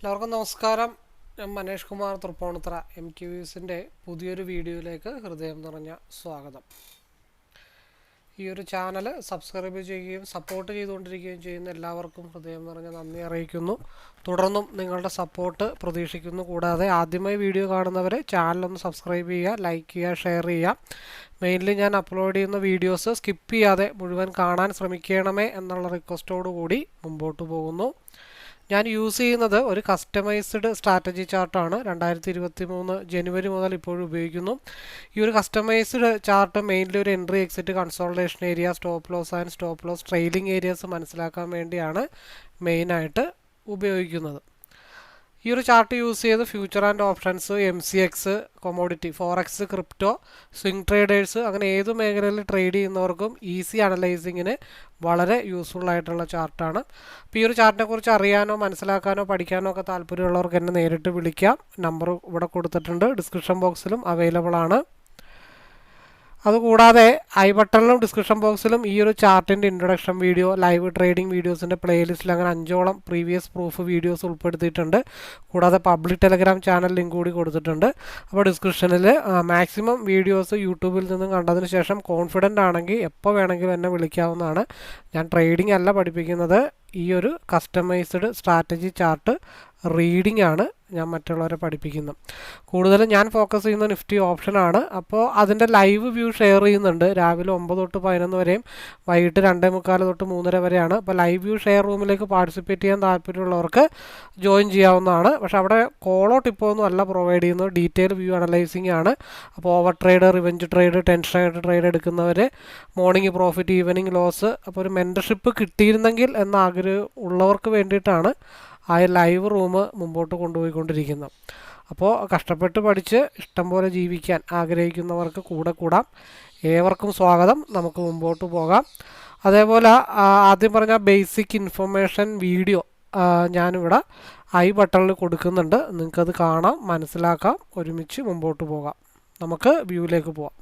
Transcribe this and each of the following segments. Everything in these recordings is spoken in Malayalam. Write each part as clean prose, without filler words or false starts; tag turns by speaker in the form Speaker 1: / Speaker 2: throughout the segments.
Speaker 1: എല്ലാവർക്കും നമസ്കാരം. ഞാൻ മനേഷ് കുമാർ തൃപ്പൂണിത്തുറ MTVസിൻ്റെ പുതിയൊരു വീഡിയോയിലേക്ക് ഹൃദയം നിറഞ്ഞ സ്വാഗതം. ഈ ഒരു ചാനൽ സബ്സ്ക്രൈബ് ചെയ്യുകയും സപ്പോർട്ട് ചെയ്തുകൊണ്ടിരിക്കുകയും ചെയ്യുന്ന എല്ലാവർക്കും ഹൃദയം നിറഞ്ഞ നന്ദി അറിയിക്കുന്നു. തുടർന്നും നിങ്ങളുടെ സപ്പോർട്ട് പ്രതീക്ഷിക്കുന്നു. കൂടാതെ ആദ്യമായി വീഡിയോ കാണുന്നവരെ ചാനലൊന്ന് സബ്സ്ക്രൈബ് ചെയ്യുക, ലൈക്ക് ചെയ്യുക, ഷെയർ ചെയ്യുക. മെയിൻലി ഞാൻ അപ്ലോഡ് ചെയ്യുന്ന വീഡിയോസ് സ്കിപ്പ് ചെയ്യാതെ മുഴുവൻ കാണാൻ ശ്രമിക്കണമേ എന്നുള്ള റിക്വസ്റ്റോടു കൂടി മുമ്പോട്ട് പോകുന്നു. ഞാൻ യൂസ് ചെയ്യുന്നത് ഒരു കസ്റ്റമൈസ്ഡ് സ്ട്രാറ്റജി ചാർട്ടാണ്. 2023 ജനുവരി മുതൽ ഇപ്പോഴും ഉപയോഗിക്കുന്നു. ഈ ഒരു കസ്റ്റമൈസ്ഡ് ചാർട്ട് മെയിൻലി ഒരു entry, exit, consultation area, stop loss and stop loss trailing areas മനസ്സിലാക്കാൻ വേണ്ടിയാണ് മെയിനായിട്ട് ഉപയോഗിക്കുന്നത്. ഈ ഒരു ചാർട്ട് യൂസ് ചെയ്ത് future and options, MCX, commodity, forex, crypto, swing traders അങ്ങനെ ഏത് മേഖലയിൽ ട്രേഡ് ചെയ്യുന്നവർക്കും ഈസി അനലൈസിങ്ങിന് വളരെ യൂസ്ഫുൾ ആയിട്ടുള്ള ചാർട്ടാണ്. അപ്പോൾ ഈ ഒരു ചാർട്ടിനെ കുറിച്ച് അറിയാനോ മനസ്സിലാക്കാനോ പഠിക്കാനോ ഒക്കെ താല്പര്യമുള്ളവർക്ക് എന്നെ നേരിട്ട് വിളിക്കാം. നമ്പർ ഇവിടെ കൊടുത്തിട്ടുണ്ട്, ഡിസ്ക്രിപ്ഷൻ ബോക്സിലും അവൈലബിൾ ആണ്. അതുകൂടാതെ ഐ ബട്ടണിലും ഡിസ്ക്രിപ്ഷൻ ബോക്സിലും ഈ ഒരു ചാർട്ടിൻ്റെ ഇൻട്രൊഡക്ഷൻ വീഡിയോ, ലൈവ് ട്രേഡിംഗ് വീഡിയോസിൻ്റെ പ്ലേലിസ്റ്റിൽ അങ്ങനെ 5ഓളം പ്രീവിയസ് പ്രൂഫ് വീഡിയോസ് ഉൾപ്പെടുത്തിയിട്ടുണ്ട്. കൂടാതെ പബ്ലിക് ടെലഗ്രാം ചാനൽ ലിങ്ക് കൂടി കൊടുത്തിട്ടുണ്ട്. അപ്പോൾ ഡിസ്ക്രിപ്ഷനിൽ മാക്സിമം വീഡിയോസ് യൂട്യൂബിൽ നിന്നും കണ്ടതിന് ശേഷം കോൺഫിഡൻ്റ് ആണെങ്കിൽ എപ്പോൾ വേണമെങ്കിലും എന്നെ വിളിക്കാവുന്നതാണ്. ഞാൻ ട്രേഡിംഗ് അല്ല പഠിപ്പിക്കുന്നത്, ഈ ഒരു കസ്റ്റമൈസ്ഡ് സ്ട്രാറ്റജി ചാർട്ട് റീഡിംഗ് ആണ് ഞാൻ മറ്റുള്ളവരെ പഠിപ്പിക്കുന്നത്. കൂടുതലും ഞാൻ ഫോക്കസ് ചെയ്യുന്ന നിഫ്റ്റി ഓപ്ഷനാണ്. അപ്പോൾ അതിൻ്റെ ലൈവ് വ്യൂ ഷെയർ ചെയ്യുന്നുണ്ട്. രാവിലെ 9 തൊട്ട് 11 വരെയും വൈകിട്ട് 2:45 തൊട്ട് 3:30 വരെയാണ്. അപ്പോൾ ലൈവ് വ്യൂ ഷെയർ റൂമിലേക്ക് പാർട്ടിസിപ്പേറ്റ് ചെയ്യാൻ താല്പര്യമുള്ളവർക്ക് ജോയിൻ ചെയ്യാവുന്നതാണ്. പക്ഷേ അവിടെ കോളോ ടിപ്പോ ഒന്നും അല്ല പ്രൊവൈഡ് ചെയ്യുന്നത്, ഡീറ്റെയിൽ വ്യൂ അനലൈസിങ് ആണ്. അപ്പോൾ ഓവർ ട്രേഡ്, റിവെഞ്ച് ട്രേഡ്, ടെൻഷനായിട്ട് ട്രേഡ് എടുക്കുന്നവർ, മോർണിംഗ് പ്രോഫിറ്റ്, ഈവനിങ് ലോസ്, അപ്പോൾ ഒരു മെൻറ്റർഷിപ്പ് കിട്ടിയിരുന്നെങ്കിൽ എന്ന ആഗ്രഹം ഉള്ളവർക്ക് വേണ്ടിയിട്ടാണ് ആ ലൈവ് റൂം മുമ്പോട്ട് കൊണ്ടുപോയിക്കൊണ്ടിരിക്കുന്നത്. അപ്പോൾ കഷ്ടപ്പെട്ട് പഠിച്ച് ഇഷ്ടം പോലെ ജീവിക്കാൻ ആഗ്രഹിക്കുന്നവർക്ക് കൂടെ കൂടാം. ഏവർക്കും സ്വാഗതം. നമുക്ക് മുമ്പോട്ട് പോകാം. അതേപോലെ ആദ്യം പറഞ്ഞ ബേസിക് ഇൻഫർമേഷൻ വീഡിയോ ഞാനിവിടെ ഐ ബട്ടണിൽ കൊടുക്കുന്നുണ്ട്. നിങ്ങൾക്കത് കാണാം, മനസ്സിലാക്കാം, ഒരുമിച്ച് മുമ്പോട്ട് പോകാം. നമുക്ക് വ്യൂവിലേക്ക് പോകാം.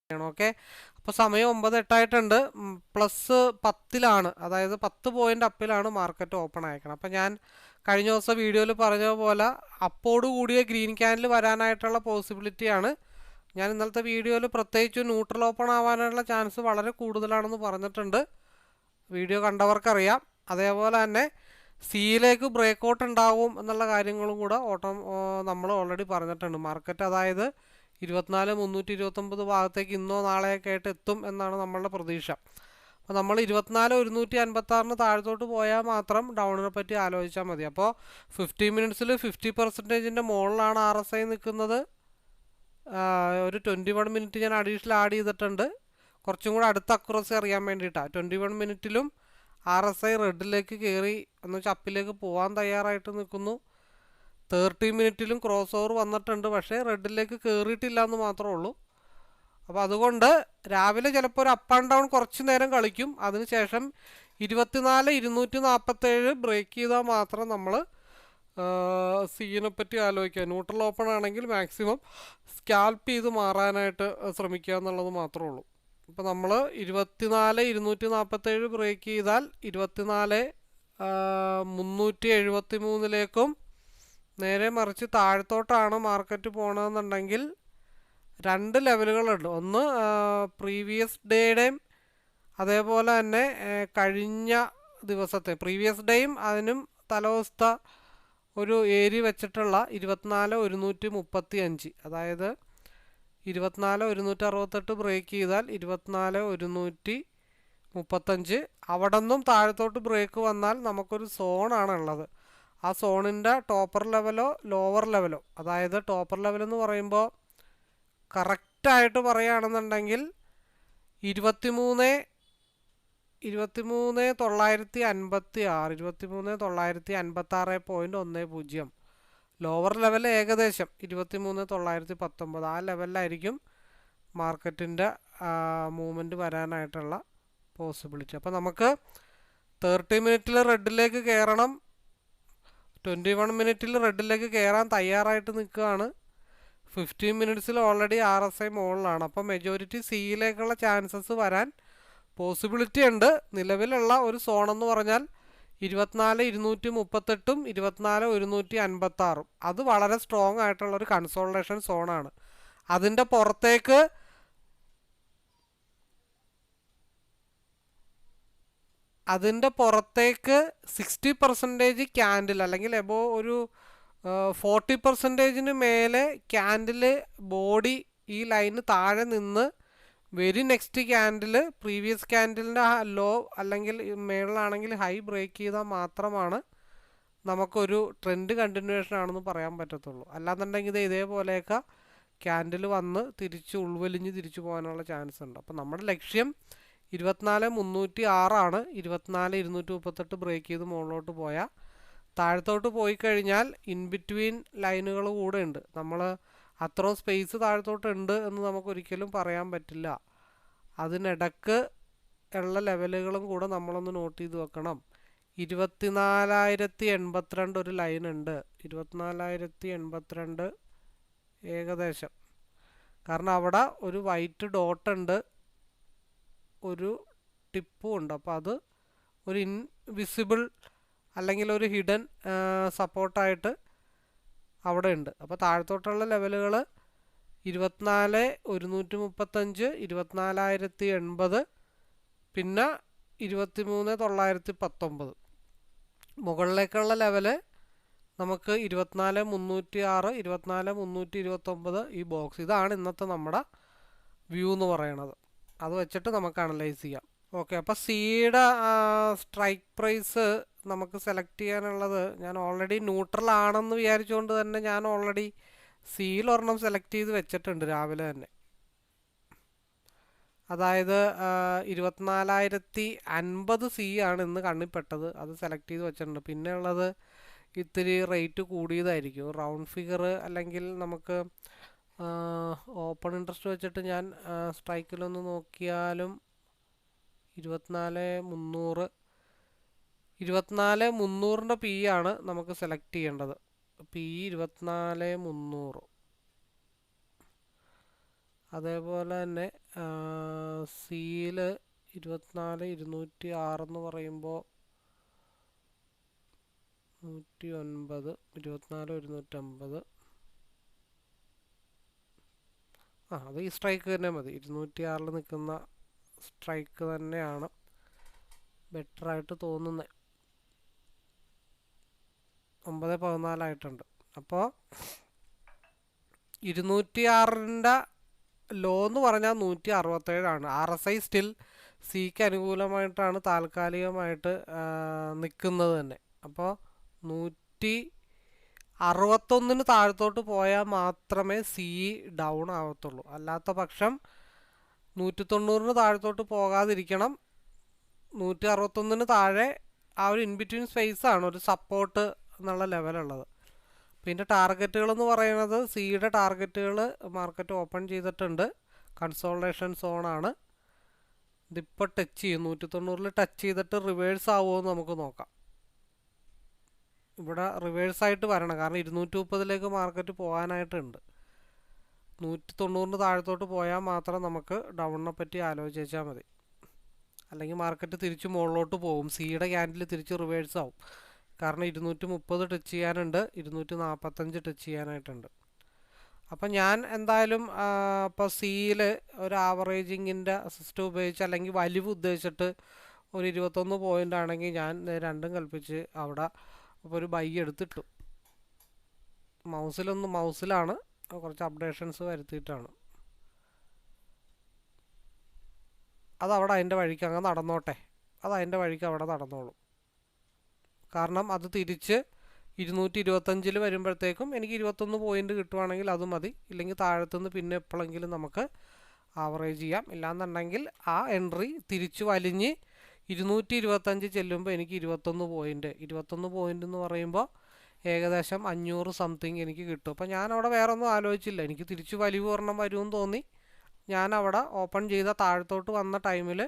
Speaker 1: ഓക്കെ, അപ്പോൾ സമയം 9:08 പ്ലസ് 10-ലാണ്, അതായത് 10 പോയിൻ്റ് അപ്പിലാണ് മാർക്കറ്റ് ഓപ്പൺ ആയിരിക്കണം. അപ്പോൾ ഞാൻ കഴിഞ്ഞ ദിവസം വീഡിയോയിൽ പറഞ്ഞ പോലെ അപ്പോട് കൂടിയ ഗ്രീൻ ക്യാൻഡിൽ വരാനായിട്ടുള്ള പോസിബിലിറ്റിയാണ്. ഞാൻ ഇന്നലത്തെ വീഡിയോയിൽ പ്രത്യേകിച്ച് ന്യൂട്രൽ ഓപ്പൺ ആവാനുള്ള ചാൻസ് വളരെ കൂടുതലാണെന്ന് പറഞ്ഞിട്ടുണ്ട്. വീഡിയോ കണ്ടവർക്കറിയാം. അതേപോലെ തന്നെ സിയിലേക്ക് ബ്രേക്കൗട്ട് ഉണ്ടാവും എന്നുള്ള കാര്യങ്ങളും കൂടെ നമ്മൾ ഓൾറെഡി പറഞ്ഞിട്ടുണ്ട്. മാർക്കറ്റ് അതായത് 24,329 ഭാഗത്തേക്ക് ഇന്നോ നാളെയൊക്കെ ആയിട്ട് എത്തും എന്നാണ് നമ്മളുടെ പ്രതീക്ഷ. അപ്പോൾ നമ്മൾ 24,156 താഴത്തോട്ട് പോയാൽ മാത്രം ഡൗണിനെ പറ്റി ആലോചിച്ചാൽ മതി. അപ്പോൾ 50 മിനിറ്റ്സിൽ 50% മുകളിലാണ് RSI നിൽക്കുന്നത്. ഒരു 21 മിനിറ്റ് ഞാൻ അഡീഷണൽ ആഡ് ചെയ്തിട്ടുണ്ട്, കുറച്ചും കൂടെ അടുത്ത അക്യുറസി അറിയാൻ വേണ്ടിയിട്ടാണ്. 21 മിനിറ്റിലും RSI റെഡിലേക്ക് കയറി എന്ന് വെച്ചാൽ അപ്പിലേക്ക് പോകാൻ തയ്യാറായിട്ട് നിൽക്കുന്നു. 30 മിനിറ്റിലും ക്രോസ് ഓവർ വന്നിട്ടുണ്ട്, പക്ഷേ റെഡിലേക്ക് കയറിയിട്ടില്ല എന്ന് മാത്രമേ ഉള്ളൂ. അപ്പോൾ അതുകൊണ്ട് രാവിലെ ചിലപ്പോൾ ഒരു അപ്പ് ആൻഡ് ഡൗൺ കുറച്ച് നേരം കളിക്കും. അതിനുശേഷം 24,247 ബ്രേക്ക് ചെയ്താൽ മാത്രം നമ്മൾ സീനെ പറ്റി ആലോചിക്കുക. ന്യൂട്രൽ ഓപ്പൺ ആണെങ്കിൽ മാക്സിമം സ്കാൽപ്പ് ചെയ്ത് മാറാനായിട്ട് ശ്രമിക്കുക എന്നുള്ളത് മാത്രമേ ഉള്ളൂ. ഇപ്പോൾ നമ്മൾ 24,247 ബ്രേക്ക് ചെയ്താൽ 24,373 നേരെ മറിച്ച് താഴത്തോട്ടാണ് മാർക്കറ്റ് പോകണമെന്നുണ്ടെങ്കിൽ 2 ലെവലുകളുണ്ട്. ഒന്ന് പ്രീവിയസ് ഡേയുടെയും അതേപോലെ തന്നെ കഴിഞ്ഞ ദിവസത്തെ പ്രീവിയസ് ഡേയും അതിനും തലവസ്ഥ ഒരു ഏരിയ വെച്ചിട്ടുള്ള 24,135, അതായത് 24,168 ബ്രേക്ക് ചെയ്താൽ 24,135. അവിടെ നിന്നും താഴത്തോട്ട് ബ്രേക്ക് വന്നാൽ നമുക്കൊരു സോണാണ് ഉള്ളത്. ആ സോണിൻ്റെ ടോപ്പർ ലെവലോ ലോവർ ലെവലോ, അതായത് ടോപ്പർ ലെവലെന്ന് പറയുമ്പോൾ കറക്റ്റായിട്ട് പറയുകയാണെന്നുണ്ടെങ്കിൽ 23,956, 23,956.10. ലോവർ ലെവൽ ഏകദേശം 23,919. ആ ലെവലിലായിരിക്കും മാർക്കറ്റിൻ്റെ മൂവ്മെൻറ്റ് വരാനായിട്ടുള്ള പോസിബിലിറ്റി. അപ്പോൾ നമുക്ക് 30 മിനിറ്റിൽ റെഡിലേക്ക് കയറണം, 21 മിനിറ്റിൽ റെഡിലേക്ക് കയറാൻ തയ്യാറായിട്ട് നിൽക്കുകയാണ്. 15 മിനിറ്റ്സിൽ ഓൾറെഡി RSI മുകളിലാണ്. അപ്പോൾ മെജോറിറ്റി സിയിലേക്കുള്ള ചാൻസസ് വരാൻ പോസിബിലിറ്റി ഉണ്ട്. നിലവിലുള്ള ഒരു സോൺ എന്ന് പറഞ്ഞാൽ 24,238 24,156. അത് വളരെ സ്ട്രോങ് ആയിട്ടുള്ള ഒരു കൺസോൾട്ടേഷൻ സോണാണ്. അതിൻ്റെ പുറത്തേക്ക് അതിൻ്റെ പുറത്തേക്ക് 60% ക്യാൻഡിൽ അല്ലെങ്കിൽ എബോ ഒരു 40% മേലെ ക്യാൻഡിൽ ബോഡി ഈ ലൈന് താഴെ നിന്ന് വെരി നെക്സ്റ്റ് ക്യാൻഡിൽ പ്രീവിയസ് ക്യാൻഡിലിൻ്റെ ലോ അല്ലെങ്കിൽ മേളിലാണെങ്കിൽ ഹൈ ബ്രേക്ക് ചെയ്താൽ മാത്രമാണ് നമുക്കൊരു ട്രെൻഡ് കണ്ടിന്യൂവേഷൻ ആണെന്ന് പറയാൻ പറ്റത്തുള്ളൂ. അല്ലാന്നുണ്ടെങ്കിൽ ഇത് ഇതേപോലെയൊക്കെ ക്യാൻഡിൽ വന്ന് തിരിച്ച് ഉൾവലിഞ്ഞ് തിരിച്ചു പോകാനുള്ള ചാൻസ് ഉണ്ട്. അപ്പോൾ നമ്മുടെ ലക്ഷ്യം 24,306 24,238 ബ്രേക്ക് ചെയ്ത് മുകളിലോട്ട് പോയാൽ താഴത്തോട്ട് പോയി കഴിഞ്ഞാൽ ഇൻ ബിറ്റ്വീൻ ലൈനുകൾ കൂടെ ഉണ്ട്. നമ്മൾ അത്രയും സ്പേസ് താഴത്തോട്ട് ഉണ്ട് എന്ന് നമുക്കൊരിക്കലും പറയാൻ പറ്റില്ല. അതിനിടക്ക് ഉള്ള ലെവലുകളും കൂടെ നമ്മളൊന്ന് നോട്ട് ചെയ്ത് വെക്കണം. 24,082 ഒരു ലൈൻ ഉണ്ട്. 24,082 ഏകദേശം. കാരണം അവിടെ ഒരു വൈറ്റ് ഡോട്ട് ഉണ്ട്, ഒരു ടിപ്പും ഉണ്ട്. അപ്പോൾ അത് ഒരു ഇൻവിസിബിൾ അല്ലെങ്കിൽ ഒരു ഹിഡൻ സപ്പോർട്ടായിട്ട് അവിടെ ഉണ്ട്. അപ്പോൾ താഴത്തോട്ടുള്ള ലെവലുകൾ 24,135 24,080 പിന്നെ 23,919. മുകളിലേക്കുള്ള ലെവല് നമുക്ക് 24,306 24,329 ഈ ബോക്സ്. ഇതാണ് ഇന്നത്തെ നമ്മുടെ വ്യൂ എന്ന് പറയണത്. അത് വെച്ചിട്ട് നമുക്ക് അനലൈസ് ചെയ്യാം. ഓക്കെ, അപ്പോൾ സിയുടെ സ്ട്രൈക്ക് പ്രൈസ് നമുക്ക് സെലക്ട് ചെയ്യാനുള്ളത് ഞാൻ ഓൾറെഡി ന്യൂട്രൽ ആണെന്ന് വിചാരിച്ചുകൊണ്ട് തന്നെ ഞാൻ ഓൾറെഡി സിയിൽ ഒരെണ്ണം സെലക്ട് ചെയ്ത് വെച്ചിട്ടുണ്ട് രാവിലെ തന്നെ. അതായത് 24,050 സി ആണ് ഇന്ന് കണ്ണിപ്പെട്ടത്. അത് സെലക്ട് ചെയ്ത് വെച്ചിട്ടുണ്ട്. പിന്നെ ഉള്ളത് ഇത്തിരി റേറ്റ് കൂടിയതായിരിക്കും. റൗണ്ട് ഫിഗർ അല്ലെങ്കിൽ നമുക്ക് ഓപ്പൺ ഇൻട്രസ്റ്റ് വെച്ചിട്ട് ഞാൻ സ്ട്രൈക്കിലൊന്ന് നോക്കിയാലും 24,300 24,300 പി ആണ് നമുക്ക് സെലക്ട് ചെയ്യേണ്ടത്. പി 24,300. അതേപോലെ തന്നെ സിയിൽ 24,206 എന്ന് പറയുമ്പോൾ 109 24,150. അത് ഈ സ്ട്രൈക്ക് തന്നെ മതി. 206 നിൽക്കുന്ന സ്ട്രൈക്ക് തന്നെയാണ് ബെറ്ററായിട്ട് തോന്നുന്നത്. 9,14 ആയിട്ടുണ്ട്. അപ്പോൾ 206 ലോ എന്ന് പറഞ്ഞാൽ 167. RSI സ്റ്റിൽ സിക്ക് അനുകൂലമായിട്ടാണ് താൽക്കാലികമായിട്ട് നിൽക്കുന്നത് തന്നെ. അപ്പോൾ 161 താഴത്തോട്ട് പോയാൽ മാത്രമേ സി ഡൗൺ ആവത്തുള്ളൂ. അല്ലാത്ത പക്ഷം 190 താഴത്തോട്ട് പോകാതിരിക്കണം. 161 താഴെ ആ ഒരു ഇൻബിറ്റ്വീൻ സ്പേസ് ആണ് ഒരു സപ്പോർട്ട് എന്നുള്ള ലെവലുള്ളത്. പിന്നെ ടാർഗറ്റുകളെന്ന് പറയുന്നത് സിയുടെ ടാർഗറ്റുകൾ മാർക്കറ്റ് ഓപ്പൺ ചെയ്തിട്ടുണ്ട്. കൺസോൾട്ടേഷൻ സോണാണ്. ഇതിപ്പോൾ ടച്ച് ചെയ്യും. 190 ടച്ച് ചെയ്തിട്ട് റിവേഴ്സ് ആവുമോ എന്ന് നമുക്ക് നോക്കാം. ഇവിടെ റിവേഴ്സായിട്ട് വരണം. കാരണം 230 മാർക്കറ്റ് പോകാനായിട്ടുണ്ട്. 190 താഴത്തോട്ട് പോയാൽ മാത്രം നമുക്ക് ഡൗണിനെ പറ്റി ആലോചിച്ചാൽ മതി. അല്ലെങ്കിൽ മാർക്കറ്റ് തിരിച്ച് മുകളിലോട്ട് പോകും. സിയുടെ ക്യാൻഡിൽ തിരിച്ച് റിവേഴ്സ് ആവും. കാരണം 230 ടച്ച് ചെയ്യാനുണ്ട്, 245 ടച്ച് ചെയ്യാനായിട്ടുണ്ട്. അപ്പം ഞാൻ എന്തായാലും ഇപ്പോൾ സിയിൽ ഒരു ആവറേജിങ്ങിൻ്റെ സിസ്റ്റം ഉപയോഗിച്ച് അല്ലെങ്കിൽ വലിവ് ഉദ്ദേശിച്ചിട്ട് ഒരു 21 പോയിൻ്റ് ആണെങ്കിൽ ഞാൻ രണ്ടും കൽപ്പിച്ച് അവിടെ അപ്പോൾ ഒരു ബൈ എടുത്തിട്ടു. മൗസിലാണ് കുറച്ച് അപ്ഡേഷൻസ് വരുത്തിയിട്ടാണ്. അതവിടെ അതിൻ്റെ വഴിക്ക് അങ്ങ് നടന്നോട്ടെ. അത് അതിൻ്റെ വഴിക്ക് അവിടെ നടന്നോളും. കാരണം അത് തിരിച്ച് 225 വരുമ്പോഴത്തേക്കും എനിക്ക് 21 പോയിൻ്റ് കിട്ടുവാണെങ്കിൽ അത് മതി. ഇല്ലെങ്കിൽ താഴത്തുനിന്ന് പിന്നെ എപ്പോഴെങ്കിലും നമുക്ക് ആവറേജ് ചെയ്യാം. ഇല്ലാന്നുണ്ടെങ്കിൽ ആ എൻട്രി തിരിച്ച് വലിഞ്ഞ് 225 ചെല്ലുമ്പോൾ എനിക്ക് 21 പോയിൻ്റ് എന്ന് പറയുമ്പോൾ ഏകദേശം 500 സംതിങ് എനിക്ക് കിട്ടും. അപ്പോൾ ഞാനവിടെ വേറെ ഒന്നും ആലോചിച്ചില്ല. എനിക്ക് തിരിച്ച് വലിവ് ഒരെണ്ണം വരുമെന്ന് തോന്നി. ഞാനവിടെ ഓപ്പൺ ചെയ്ത താഴത്തോട്ട് വന്ന ടൈമിൽ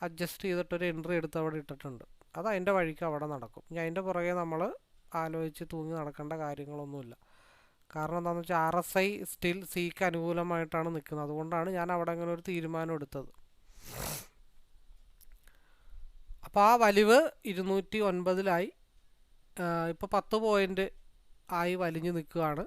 Speaker 1: അഡ്ജസ്റ്റ് ചെയ്തിട്ടൊരു എൻട്രി എടുത്ത് അവിടെ ഇട്ടിട്ടുണ്ട്. അത് അതിൻ്റെ വഴിക്ക് അവിടെ നടക്കും. ഞാൻ അതിൻ്റെ പുറകെ നമ്മൾ ആലോചിച്ച് തൂങ്ങി നടക്കേണ്ട കാര്യങ്ങളൊന്നുമില്ല. കാരണം എന്താണെന്ന് വെച്ചാൽ RSI സ്റ്റിൽ സിക്ക് അനുകൂലമായിട്ടാണ് നിൽക്കുന്നത്. അതുകൊണ്ടാണ് ഞാൻ അവിടെ അങ്ങനെ ഒരു തീരുമാനം എടുത്തത്. അപ്പോൾ ആ വലിവ് 209 ഇപ്പോൾ 10 പോയിൻ്റ് ആയി വലിഞ്ഞു നിൽക്കുകയാണ്.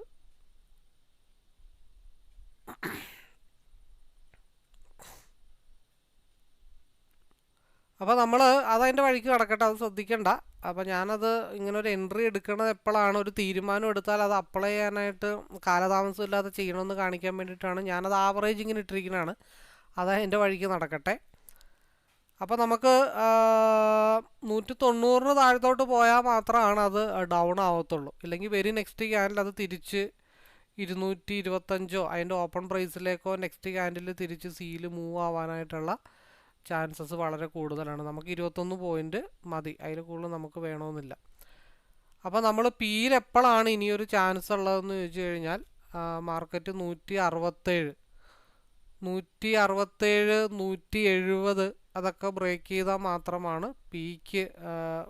Speaker 1: അപ്പോൾ നമ്മൾ അതതിൻ്റെ വഴിക്ക് കിടക്കട്ടെ, അത് ശ്രദ്ധിക്കണ്ട. അപ്പോൾ ഞാനത് ഇങ്ങനെ ഒരു എൻട്രി എടുക്കണത് എപ്പോഴാണ് ഒരു തീരുമാനം എടുത്താൽ അത് അപ്ലൈ ചെയ്യാനായിട്ട് കാലതാമസം ഇല്ലാതെ ചെയ്യണമെന്ന് കാണിക്കാൻ വേണ്ടിയിട്ടാണ് ഞാനത് ആവറേജ് ഇങ്ങനെ ഇട്ടിരിക്കുന്നതാണ്. അത് എൻ്റെ വഴിക്ക് നടക്കട്ടെ. അപ്പോൾ നമുക്ക് 190 താഴത്തോട്ട് പോയാൽ മാത്രമാണ് അത് ഡൗൺ ആവത്തുള്ളൂ. ഇല്ലെങ്കിൽ വെരി നെക്സ്റ്റ് ക്യാൻഡിൽ അത് തിരിച്ച് 225 അതിൻ്റെ ഓപ്പൺ പ്രൈസിലേക്കോ നെക്സ്റ്റ് ക്യാൻഡിൽ തിരിച്ച് സീല് മൂവ് ആവാനായിട്ടുള്ള ചാൻസസ് വളരെ കൂടുതലാണ്. നമുക്ക് 21 പോയിൻ്റ് മതി, അതിൽ കൂടുതൽ നമുക്ക് വേണമെന്നില്ല. അപ്പോൾ നമ്മൾ പിയിൽ എപ്പോഴാണ് ഇനിയൊരു ചാൻസ് ഉള്ളതെന്ന് ചോദിച്ചു കഴിഞ്ഞാൽ മാർക്കറ്റ് 167, 170 അതൊക്കെ ബ്രേക്ക് ചെയ്താൽ മാത്രമാണ് പിക്ക്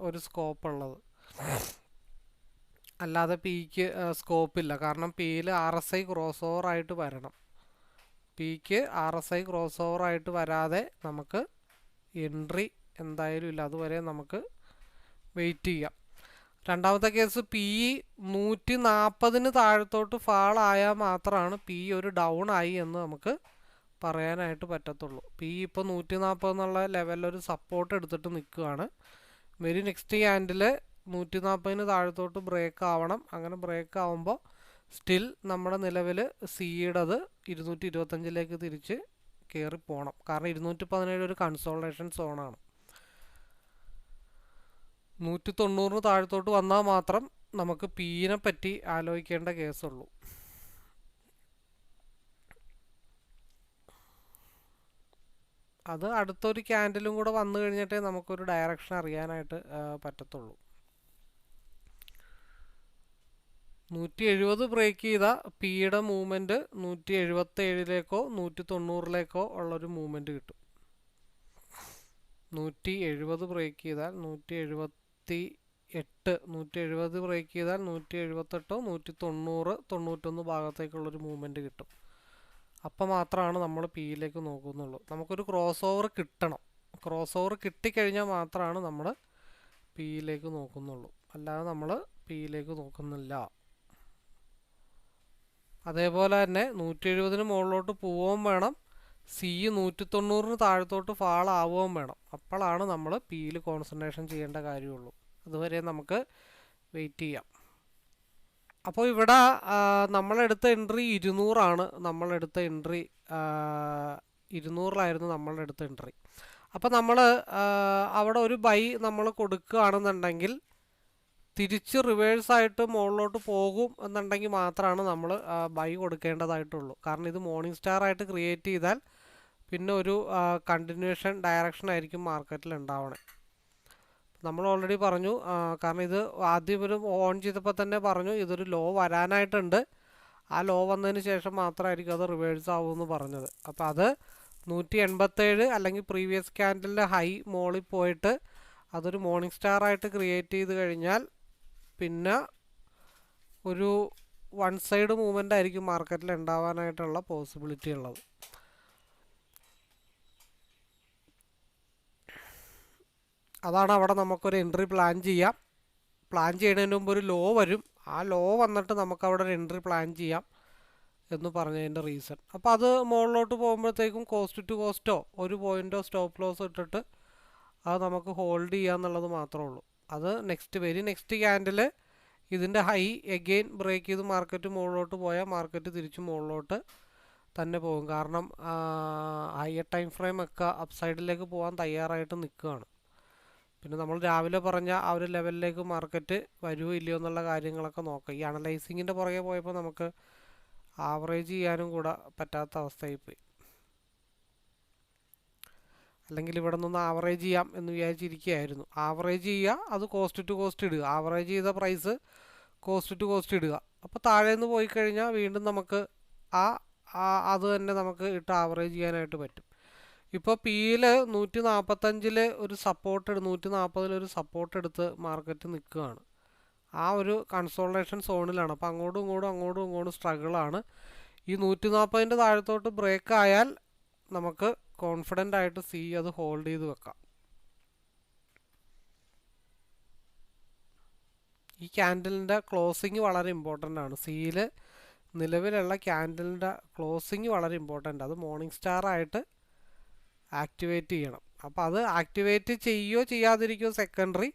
Speaker 1: ഒരു സ്കോപ്പ് ഉള്ളത്. അല്ലാതെ പിക്ക് സ്കോപ്പില്ല. കാരണം പിയിൽ RSI ക്രോസ് ഓവർ ആയിട്ട് വരണം. പിക്ക് RSI ക്രോസ് ഓവർ ആയിട്ട് വരാതെ നമുക്ക് എൻട്രി എന്തായാലും ഇല്ല. അതുവരെ നമുക്ക് വെയിറ്റ് ചെയ്യാം. രണ്ടാമത്തെ കേസ് പി 140 താഴത്തോട്ട് ഫാൾ ആയാൽ മാത്രമാണ് പി ഒരു ഡൗൺ ആയി എന്ന് നമുക്ക് പറയാനായിട്ട് പറ്റത്തുള്ളൂ. പി ഇപ്പോൾ 140 എന്നുള്ള ലെവലിലൊരു സപ്പോർട്ട് എടുത്തിട്ട് നിൽക്കുകയാണ്. വെരി നെക്സ്റ്റ് ക്യാൻഡിൽ 140 താഴത്തോട്ട് ബ്രേക്ക് ആവണം. അങ്ങനെ ബ്രേക്ക് ആവുമ്പോൾ സ്റ്റിൽ നമ്മുടെ നിലവിൽ സിയുടേത് 225 തിരിച്ച് കയറി പോകണം. കാരണം 217 ഒരു കൺസോൾട്ടേഷൻ സോണാണ്. 190 താഴത്തോട്ട് വന്നാൽ മാത്രം നമുക്ക് പീനെ പറ്റി ആലോചിക്കേണ്ട കേസുള്ളൂ. അത് അടുത്തൊരു ക്യാൻഡിലും കൂടെ വന്നു കഴിഞ്ഞിട്ടേ നമുക്കൊരു ഡയറക്ഷൻ അറിയാനായിട്ട് പറ്റത്തുള്ളൂ. 170 ബ്രേക്ക് ചെയ്ത പിയുടെ മൂവ്മെൻറ്റ് 177 190 ഉള്ളൊരു മൂവ്മെൻറ്റ് കിട്ടും. 170 ബ്രേക്ക് ചെയ്താൽ 170 ബ്രേക്ക് ചെയ്താൽ 178 190 91 ഭാഗത്തേക്കുള്ളൊരു മൂവ്മെൻറ്റ് കിട്ടും. അപ്പോൾ മാത്രമാണ് നമ്മൾ പിയിലേക്ക് നോക്കുന്നുള്ളൂ. നമുക്കൊരു ക്രോസ് ഓവർ കിട്ടണം. ക്രോസ് ഓവർ കിട്ടിക്കഴിഞ്ഞാൽ മാത്രമാണ് നമ്മൾ പിയിലേക്ക് നോക്കുന്നുള്ളൂ. അല്ലാതെ നമ്മൾ പിയിലേക്ക് നോക്കുന്നില്ല. അതേപോലെ തന്നെ 170 മുകളിലോട്ട് പോവുകയും വേണം. സി 190 താഴത്തോട്ട് ഫാൾ ആവുകയും വേണം. അപ്പോഴാണ് നമ്മൾ പിയിൽ കോൺസെൻട്രേഷൻ ചെയ്യേണ്ട കാര്യമുള്ളൂ. അതുവരെ നമുക്ക് വെയിറ്റ് ചെയ്യാം. അപ്പോൾ ഇവിടെ നമ്മളെടുത്ത എൻട്രി 200 നമ്മളെടുത്ത എൻട്രി 200 നമ്മളെടുത്ത എൻട്രി. അപ്പോൾ നമ്മൾ അവിടെ ഒരു ബൈ നമ്മൾ കൊടുക്കുകയാണെന്നുണ്ടെങ്കിൽ തിരിച്ച് റിവേഴ്സായിട്ട് മുകളിലോട്ട് പോകും എന്നുണ്ടെങ്കിൽ മാത്രമാണ് നമ്മൾ ബൈ കൊടുക്കേണ്ടതായിട്ടുള്ളൂ. കാരണം ഇത് മോർണിംഗ് സ്റ്റാർ ആയിട്ട് ക്രിയേറ്റ് ചെയ്താൽ പിന്നെ ഒരു കണ്ടിന്യൂഷൻ ഡയറക്ഷൻ ആയിരിക്കും മാർക്കറ്റിൽ ഉണ്ടാവണേ. നമ്മൾ ഓൾറെഡി പറഞ്ഞു. കാരണം ഇത് ആദ്യം ഒരു ഓൺ ചെയ്തപ്പോൾ തന്നെ പറഞ്ഞു ഇതൊരു ലോ വരാനായിട്ടുണ്ട്. ആ ലോ വന്നതിന് ശേഷം മാത്രമായിരിക്കും അത് റിവേഴ്സ് ആവുമെന്ന് പറഞ്ഞത്. അപ്പോൾ അത് 187 അല്ലെങ്കിൽ പ്രീവിയസ് ക്യാൻഡലിൻ്റെ ഹൈ മോളിൽ പോയിട്ട് അതൊരു മോർണിംഗ് സ്റ്റാർ ആയിട്ട് ക്രിയേറ്റ് ചെയ്ത് കഴിഞ്ഞാൽ പിന്നെ ഒരു വൺ സൈഡ് മൂവ്മെൻ്റ് ആയിരിക്കും മാർക്കറ്റിൽ ഉണ്ടാവാനായിട്ടുള്ള പോസിബിലിറ്റി ഉള്ളത്. അതാണ് അവിടെ നമുക്കൊരു എൻട്രി പ്ലാൻ ചെയ്യാം. പ്ലാൻ ചെയ്യുന്നതിന് മുമ്പ് ഒരു ലോ വരും. ആ ലോ വന്നിട്ട് നമുക്കവിടെ ഒരു എൻട്രി പ്ലാൻ ചെയ്യാം എന്ന് പറഞ്ഞതിൻ്റെ റീസൺ. അപ്പോൾ അത് മുകളിലോട്ട് പോകുമ്പോഴത്തേക്കും കോസ്റ്റ് ടു കോസ്റ്റോ ഒരു പോയിൻറ്റോ സ്റ്റോപ്പ് ലോസ് ഇട്ടിട്ട് അത് നമുക്ക് ഹോൾഡ് ചെയ്യാന്നുള്ളത് മാത്രമേ ഉള്ളൂ. അത് വെരി നെക്സ്റ്റ് ക്യാൻഡിൽ ഇതിൻ്റെ ഹൈ എഗെയിൻ ബ്രേക്ക് ചെയ്ത് മാർക്കറ്റ് മുകളിലോട്ട് പോയാൽ മാർക്കറ്റ് തിരിച്ച് മുകളിലോട്ട് തന്നെ പോകും. കാരണം ഹയർ ടൈം ഫ്രെയിം ഒക്കെ അപ്സൈഡിലേക്ക് പോകാൻ തയ്യാറായിട്ട് നിൽക്കുകയാണ്. പിന്നെ നമ്മൾ രാവിലെ പറഞ്ഞ ആ ഒരു ലെവലിലേക്ക് മാർക്കറ്റ് വരുമോ ഇല്ലയോ എന്നുള്ള കാര്യങ്ങളൊക്കെ നോക്കാം. ഈ അനലൈസിങ്ങിൻ്റെ പുറകെ പോയപ്പോൾ നമുക്ക് ആവറേജ് ചെയ്യാനും കൂടെ പറ്റാത്ത അവസ്ഥയായിപ്പോയി. അല്ലെങ്കിൽ ഇവിടെ നിന്ന് ആവറേജ് ചെയ്യാം എന്ന് വിചാരിച്ചിരിക്കുകയായിരുന്നു. ആവറേജ് ചെയ്യുക, അത് കോസ്റ്റ് ടു കോസ്റ്റ് ഇടുക. ആവറേജ് ചെയ്ത പ്രൈസ് കോസ്റ്റ് ടു കോസ്റ്റ് ഇടുക. അപ്പോൾ താഴേന്ന് പോയി കഴിഞ്ഞാൽ വീണ്ടും നമുക്ക് അത് തന്നെ നമുക്ക് ഇട്ട് ആവറേജ് ചെയ്യാനായിട്ട് പറ്റും. ഇപ്പോൾ പിയിൽ 145 ഒരു സപ്പോർട്ട് 140 ഒരു സപ്പോർട്ട് എടുത്ത് മാർക്കറ്റ് നിൽക്കുകയാണ്. ആ ഒരു കൺസോൾട്ടേഷൻ സോണിലാണ്. അപ്പോൾ അങ്ങോട്ടും ഇങ്ങോട്ടും സ്ട്രഗിളാണ്. ഈ 140 താഴത്തോട്ട് ബ്രേക്ക് ആയാൽ നമുക്ക് കോൺഫിഡൻ്റ് ആയിട്ട് അത് ഹോൾഡ് ചെയ്ത് വെക്കാം. ഈ ക്യാൻഡലിൻ്റെ ക്ലോസിങ് വളരെ ഇമ്പോർട്ടൻ്റ് ആണ്. സിയിൽ നിലവിലുള്ള ക്യാൻഡലിൻ്റെ ക്ലോസിങ് വളരെ ഇമ്പോർട്ടൻ്റ്. അത് മോർണിംഗ് സ്റ്റാർ ആയിട്ട് ആക്ടിവേറ്റ് ചെയ്യണം. അപ്പോൾ അത് ആക്ടിവേറ്റ് ചെയ്യുകയോ ചെയ്യാതിരിക്കുകയോ സെക്കൻഡറി.